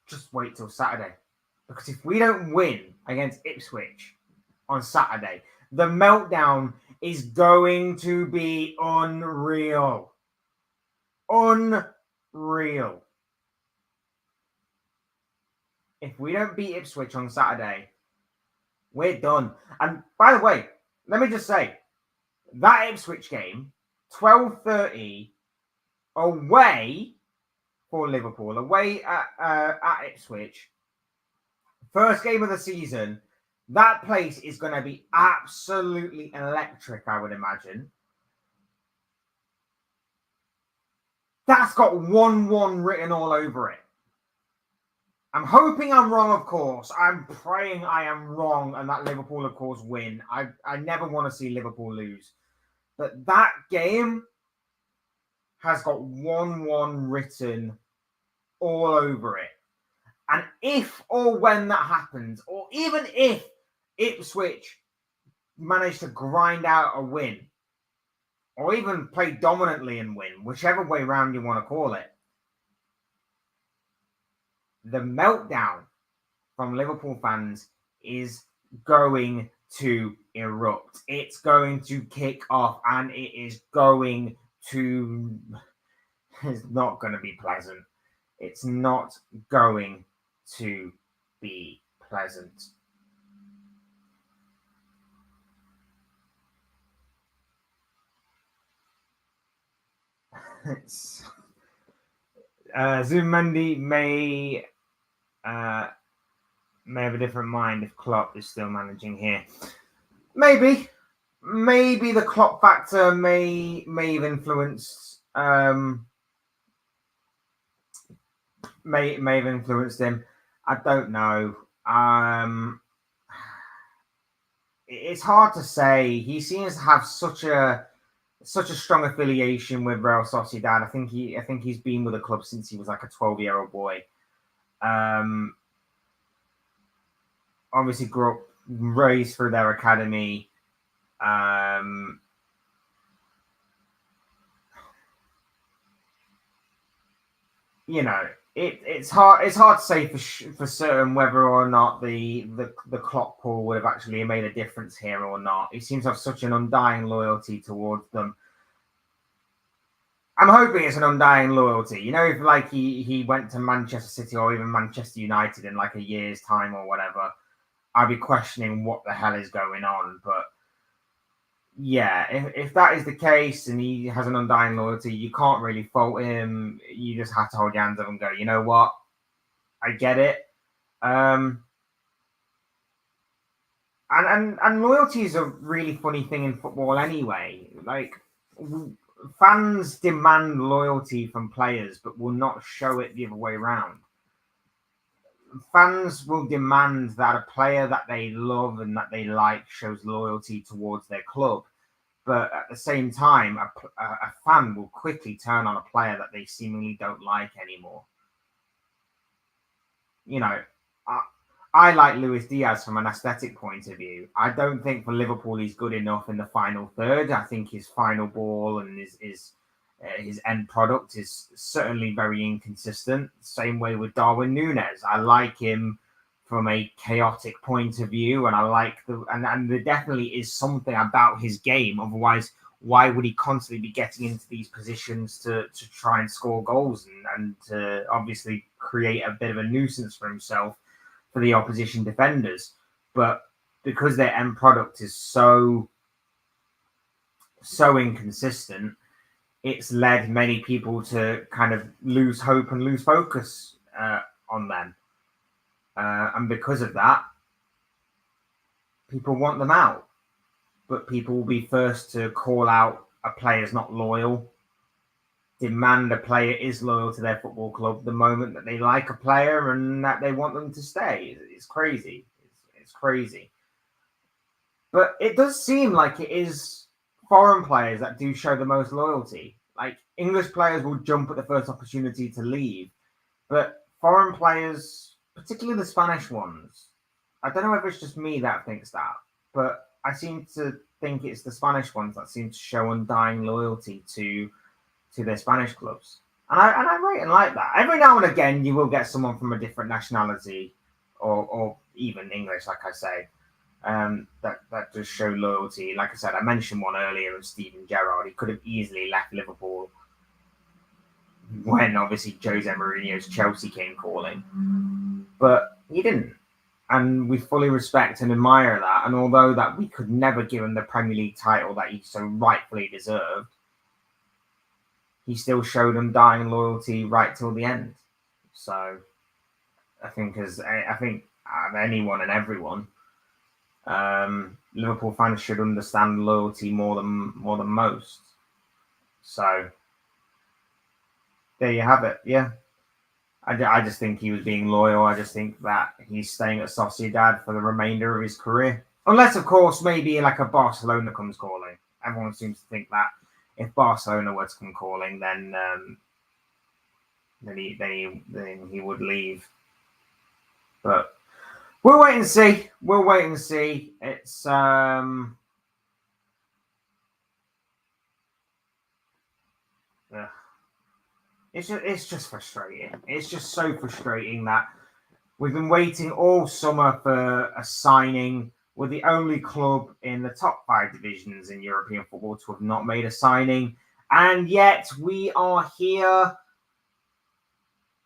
S1: just wait till Saturday. Because if we don't win against Ipswich on Saturday, the meltdown is going to be unreal. Unreal. If we don't beat Ipswich on Saturday, we're done. And by the way, let me just say, that Ipswich game, 12:30 away for Liverpool, away at Ipswich, first game of the season, that place is going to be absolutely electric, I would imagine. That's got 1-1 written all over it. I'm hoping I'm wrong, of course. I'm praying I am wrong and that Liverpool, of course, win. I never want to see Liverpool lose. But that game has got 1-1 written all over it. And if or when that happens, or even if Ipswich manage to grind out a win, or even play dominantly and win, whichever way round you want to call it, the meltdown from Liverpool fans is going to erupt. It's going to kick off, and it is going to... It's not going to be pleasant. It's not going to be pleasant. It's Zubimendi may have a different mind if Klopp is still managing here. Maybe the Klopp factor may have influenced may have influenced him. I don't know. It's hard to say. He seems to have such a strong affiliation with Real Sociedad. I think he's been with the club since he was like a 12-year-old boy. Obviously grew up, raised through their academy. You know, it's hard to say for certain whether or not the Klopp pull would have actually made a difference here or not. He seems to have such an undying loyalty towards them. I'm hoping it's an undying loyalty. You know, if like he went to Manchester City or even Manchester United in like a year's time or whatever, I'd be questioning what the hell is going on. But yeah, if that is the case and he has an undying loyalty, you can't really fault him. You just have to hold your hands up and go, you know what? I get it. And loyalty is a really funny thing in football anyway. Like, fans demand loyalty from players, but will not show it the other way around. Fans will demand that a player that they love and that they like shows loyalty towards their club. But at the same time, a fan will quickly turn on a player that they seemingly don't like anymore. You know, I like Luis Diaz from an aesthetic point of view. I don't think for Liverpool he's good enough in the final third. I think his final ball and his end product is certainly very inconsistent. Same way with Darwin Núñez. I like him from a chaotic point of view, and I like and there definitely is something about his game. Otherwise, why would he constantly be getting into these positions to try and score goals and to obviously create a bit of a nuisance for himself for the opposition defenders? But because their end product is so inconsistent, it's led many people to kind of lose hope and lose focus on them. And because of that, people want them out. But people will be first to call out a player's not loyal, demand a player is loyal to their football club the moment that they like a player and that they want them to stay. It's crazy. It's crazy. But it does seem like it is foreign players that do show the most loyalty. Like, English players will jump at the first opportunity to leave, but foreign players, particularly the Spanish ones, I don't know if it's just me that thinks that, but I seem to think it's the Spanish ones that seem to show undying loyalty to their Spanish clubs. And I rate and like that. Every now and again, you will get someone from a different nationality or even English, like I say, that does show loyalty. Like I said, I mentioned one earlier of Steven Gerrard. He could have easily left Liverpool when obviously Jose Mourinho's Chelsea came calling, but he didn't. And we fully respect and admire that. And although that we could never give him the Premier League title that he so rightfully deserved, he still showed undying loyalty right till the end. So I think anyone and everyone, Liverpool fans should understand loyalty more than most. So there you have it. Yeah, I just think he was being loyal. I just think that he's staying at Sociedad for the remainder of his career, unless of course maybe like a Barcelona comes calling, everyone seems to think that if Barcelona were to come calling, then he would leave. But we'll wait and see. It's just frustrating. It's just so frustrating that we've been waiting all summer for a signing. We're the only club in the top 5 divisions in European football to have not made a signing. And yet we are here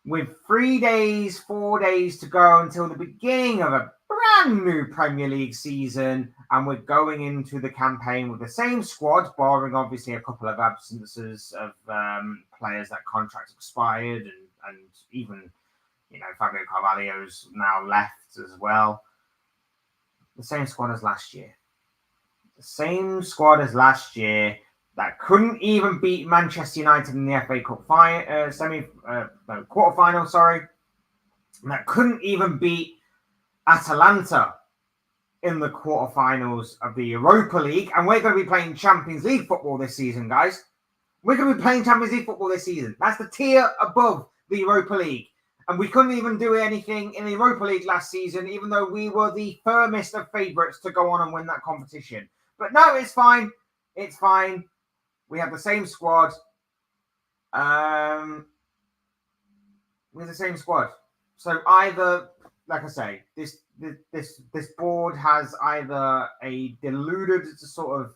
S1: with 4 days to go until the beginning of a brand new Premier League season. And we're going into the campaign with the same squad, barring obviously a couple of absences of players that contracts expired and even, Fabio Carvalho's now left as well. The same squad as last year. That couldn't even beat Manchester United in the FA Cup quarterfinal, sorry. That couldn't even beat Atalanta in the quarterfinals of the Europa League. And we're going to be playing Champions League football this season, guys. We're going to be playing Champions League football this season. That's the tier above the Europa League. And we couldn't even do anything in the Europa League last season, even though we were the firmest of favourites to go on and win that competition. But no, it's fine. It's fine. We have the same squad. We have the same squad. So either, like I say, this board has either a deluded sort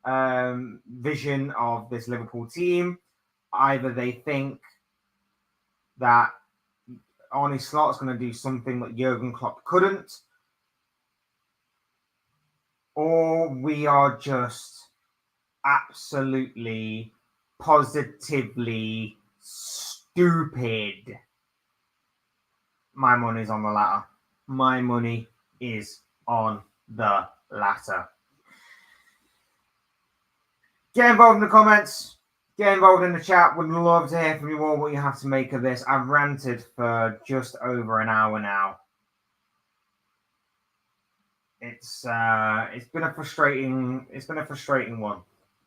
S1: of vision of this Liverpool team. Either they think that Arne Slot's going to do something that Jurgen Klopp couldn't, or we are just absolutely, positively stupid. My money's on the latter. My money is on the latter. Get involved in the comments. Get involved in the chat. Would love to hear from you all what you have to make of this. I've ranted for just over an hour now. It's been a frustrating one.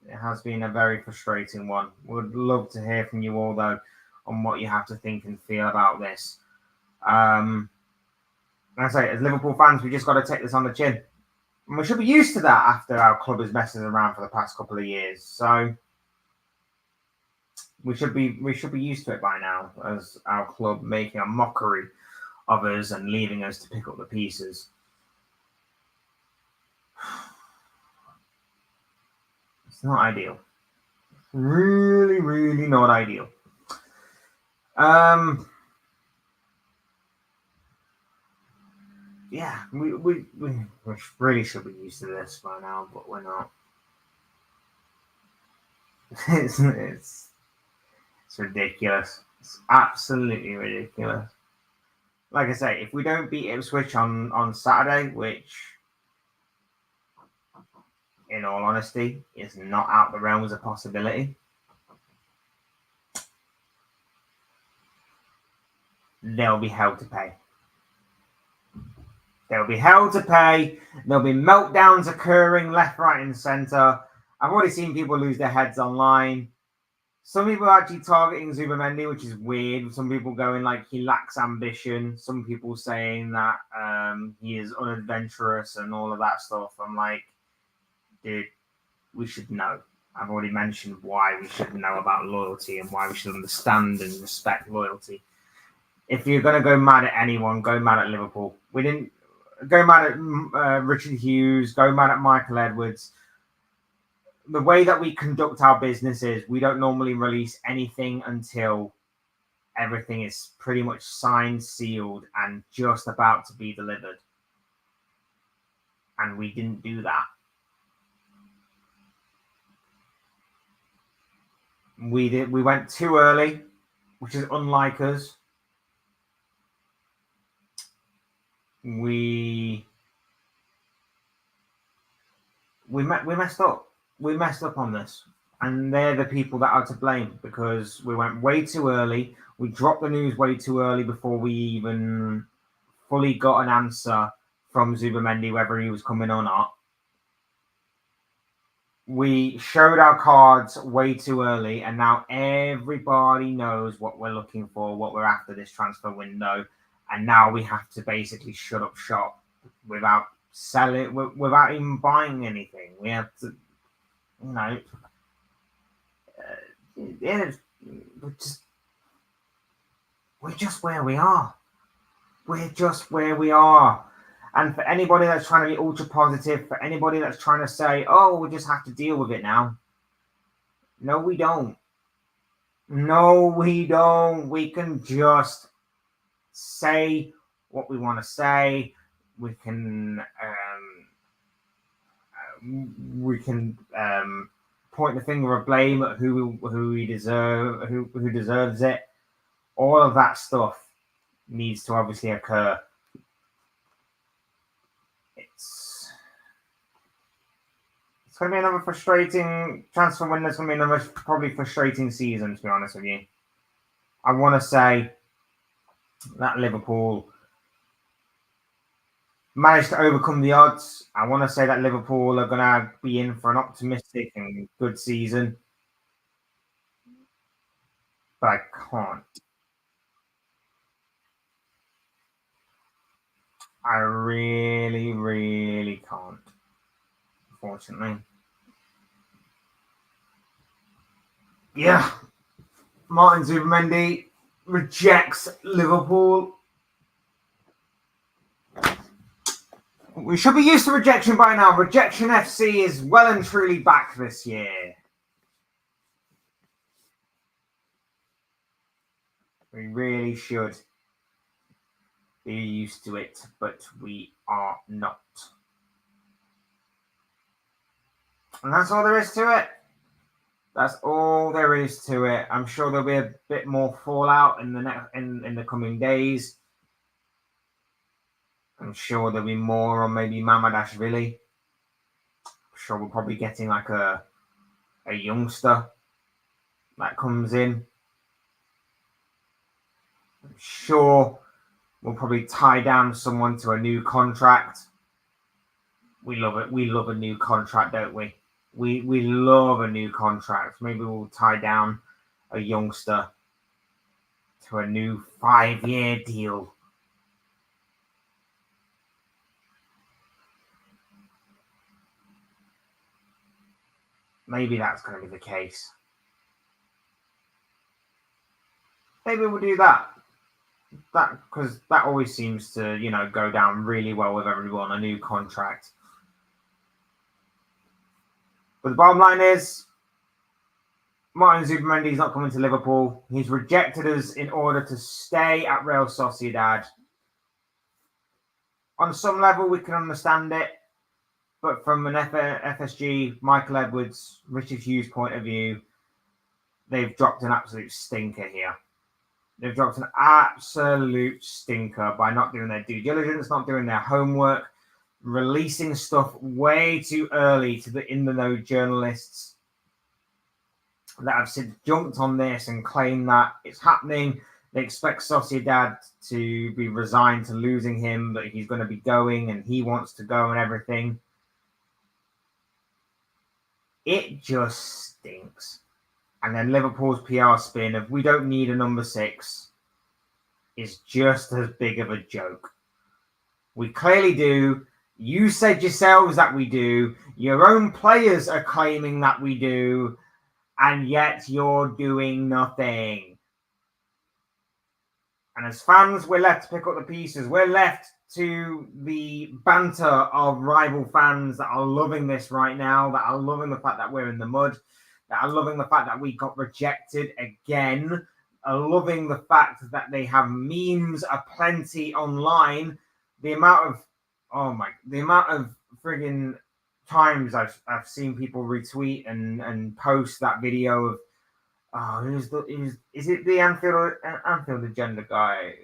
S1: It has been a very frustrating one. Would love to hear from you all though on what you have to think and feel about this. Like I say, as Liverpool fans, we just got to take this on the chin. And we should be used to that after our club has messed us around for the past couple of years. So we should be used to it by now, as our club making a mockery of us and leaving us to pick up the pieces. It's not ideal. Really, really not ideal. Yeah, we really should be used to this by now, but we're not. It's ridiculous. It's absolutely ridiculous. Like I say, if we don't beat Ipswich on Saturday, which, in all honesty, is not out the realms of possibility, they'll be held to pay. There'll be meltdowns occurring left, right, and centre. I've already seen people lose their heads online. Some people are actually targeting Zubimendi, which is weird. Some people going like he lacks ambition. Some people saying that he is unadventurous and all of that stuff. I'm like, dude, we should know. I've already mentioned why we should know about loyalty and why we should understand and respect loyalty. If you're going to go mad at anyone, go mad at Liverpool. We didn't go mad at Richard Hughes, go mad at Michael Edwards. The way that we conduct our business is we don't normally release anything until everything is pretty much signed, sealed, and just about to be delivered. And we didn't do that. We went too early, which is unlike us. We messed up. We messed up on this, and they're the people that are to blame because we went way too early. We dropped the news way too early before we even fully got an answer from Zubimendi whether he was coming or not. We showed our cards way too early, and now everybody knows what we're looking for, what we're after this transfer window, and now we have to basically shut up shop without selling, without even buying anything. We have to, we're just where we are. We're just where we are. And for anybody that's trying to be ultra positive, for anybody that's trying to say, oh, we just have to deal with it now. No, we don't. No, we don't. We can just say what we want to say. We can point the finger of blame at who deserves it. All of that stuff needs to obviously occur. It's going to be another frustrating transfer window. It's going to be another probably frustrating season, to be honest with you. I want to say that Liverpool managed to overcome the odds. I want to say that Liverpool are going to be in for an optimistic and good season. But I can't. I really, really can't. Unfortunately. Yeah. Martin Zubimendi rejects Liverpool. We should be used to rejection by now. Rejection FC is well and truly back this year. We really should be used to it, but we are not. And that's all there is to it. That's all there is to it. I'm sure there'll be a bit more fallout in the coming days. I'm sure there'll be more on maybe Mamadashvili. I'm sure we're probably getting like a youngster that comes in. I'm sure we'll probably tie down someone to a new contract. We love it. We love a new contract, don't we? We love a new contract. Maybe we'll tie down a youngster to a new 5-year deal. Maybe that's going to be the case. Maybe we'll do that. Because that always seems to, go down really well with everyone, a new contract. But the bottom line is, Martin Zubimendi is not coming to Liverpool. He's rejected us in order to stay at Real Sociedad. On some level, we can understand it. But from an FSG, Michael Edwards, Richard Hughes point of view, they've dropped an absolute stinker here. They've dropped an absolute stinker by not doing their due diligence, not doing their homework, releasing stuff way too early to the in-the-know journalists that have since jumped on this and claimed that it's happening. They expect Sociedad to be resigned to losing him, but he's going to be going and he wants to go and everything. It just stinks. And then Liverpool's PR spin of we don't need a number 6 is just as big of a joke. We clearly do. You said yourselves that we do. Your own players are claiming that we do. And yet you're doing nothing. And as fans, we're left to pick up the pieces. We're left to the banter of rival fans that are loving this right now, that are loving the fact that we're in the mud, that are loving the fact that we got rejected again, are loving the fact that they have memes aplenty online. The amount of friggin' times I've seen people retweet and post that video of is it the Anfield agenda guy?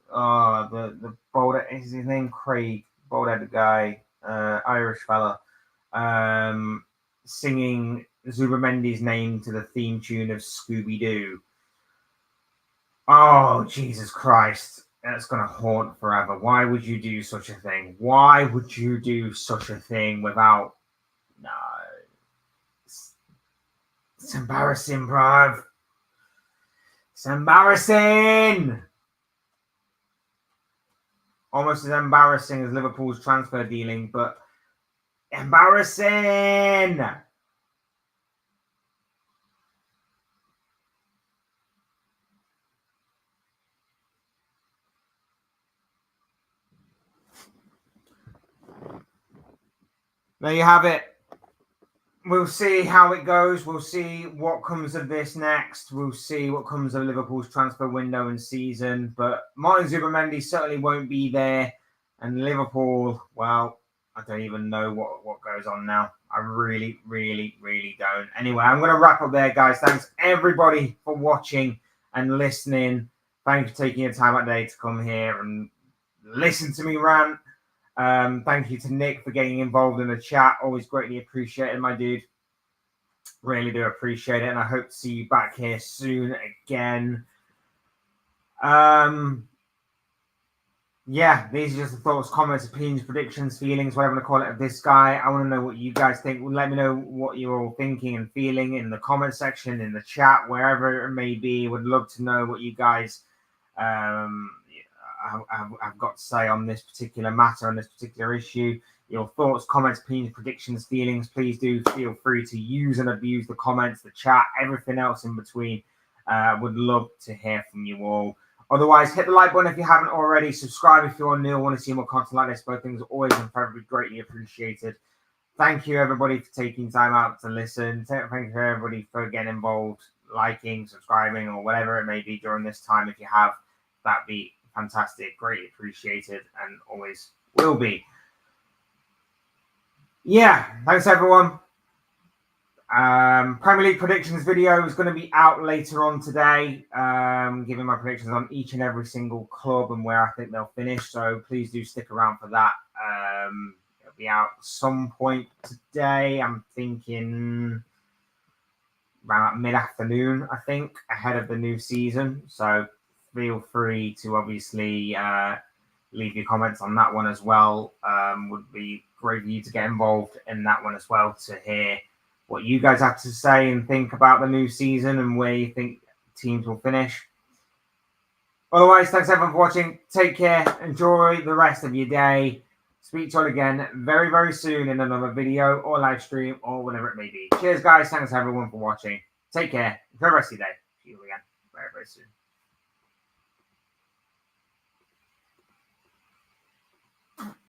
S1: The bald, is his name Craig, bald-headed guy, Irish fella, singing Zubimendi's name to the theme tune of Scooby-Doo. Oh, Jesus Christ. That's going to haunt forever. Why would you do such a thing? Why would you do such a thing without... No. It's embarrassing, bruv. It's embarrassing. Almost as embarrassing as Liverpool's transfer dealing, but embarrassing. There you have it. We'll see how it goes. We'll see what comes of this next. We'll see what comes of Liverpool's transfer window and season. But Martin Zubimendi certainly won't be there. And Liverpool, well, I don't even know what goes on now. I really, really, really don't. Anyway, I'm going to wrap up there, guys. Thanks, everybody, for watching and listening. Thank you for taking your time out today to come here and listen to me rant. Thank you to Nick for getting involved in the chat. Always greatly appreciated, my dude. Really do appreciate it. And I hope to see you back here soon again. Yeah, these are just the thoughts, comments, opinions, predictions, feelings, whatever you want to call it, of this guy. I want to know what you guys think. Let me know what you're all thinking and feeling in the comment section, in the chat, wherever it may be. Would love to know what you guys I've got to say on this particular matter, on this particular issue. Your thoughts, comments, opinions, predictions, feelings. Please do feel free to use and abuse the comments, the chat, everything else in between. Would love to hear from you all. Otherwise, hit the like button if you haven't already. Subscribe if you're new and want to see more content like this. Both things are always and forever greatly appreciated. Thank you, everybody, for taking time out to listen. Thank you, everybody, for getting involved, liking, subscribing, or whatever it may be during this time. If you have, that'd be fantastic. Greatly appreciated and always will be. Yeah, thanks, everyone. Premier League predictions video is going to be out later on today, giving my predictions on each and every single club and where I think they'll finish. So please do stick around for that. It'll be out some point today. I'm thinking around mid-afternoon, I think, ahead of the new season. So feel free to obviously leave your comments on that one as well. Would be great for you to get involved in that one as well, to hear what you guys have to say and think about the new season and where you think teams will finish. Otherwise, thanks everyone for watching. Take care. Enjoy the rest of your day. Speak to you all again very, very soon in another video or live stream or whatever it may be. Cheers, guys. Thanks everyone for watching. Take care. Enjoy the rest of your day. See you again very, very soon.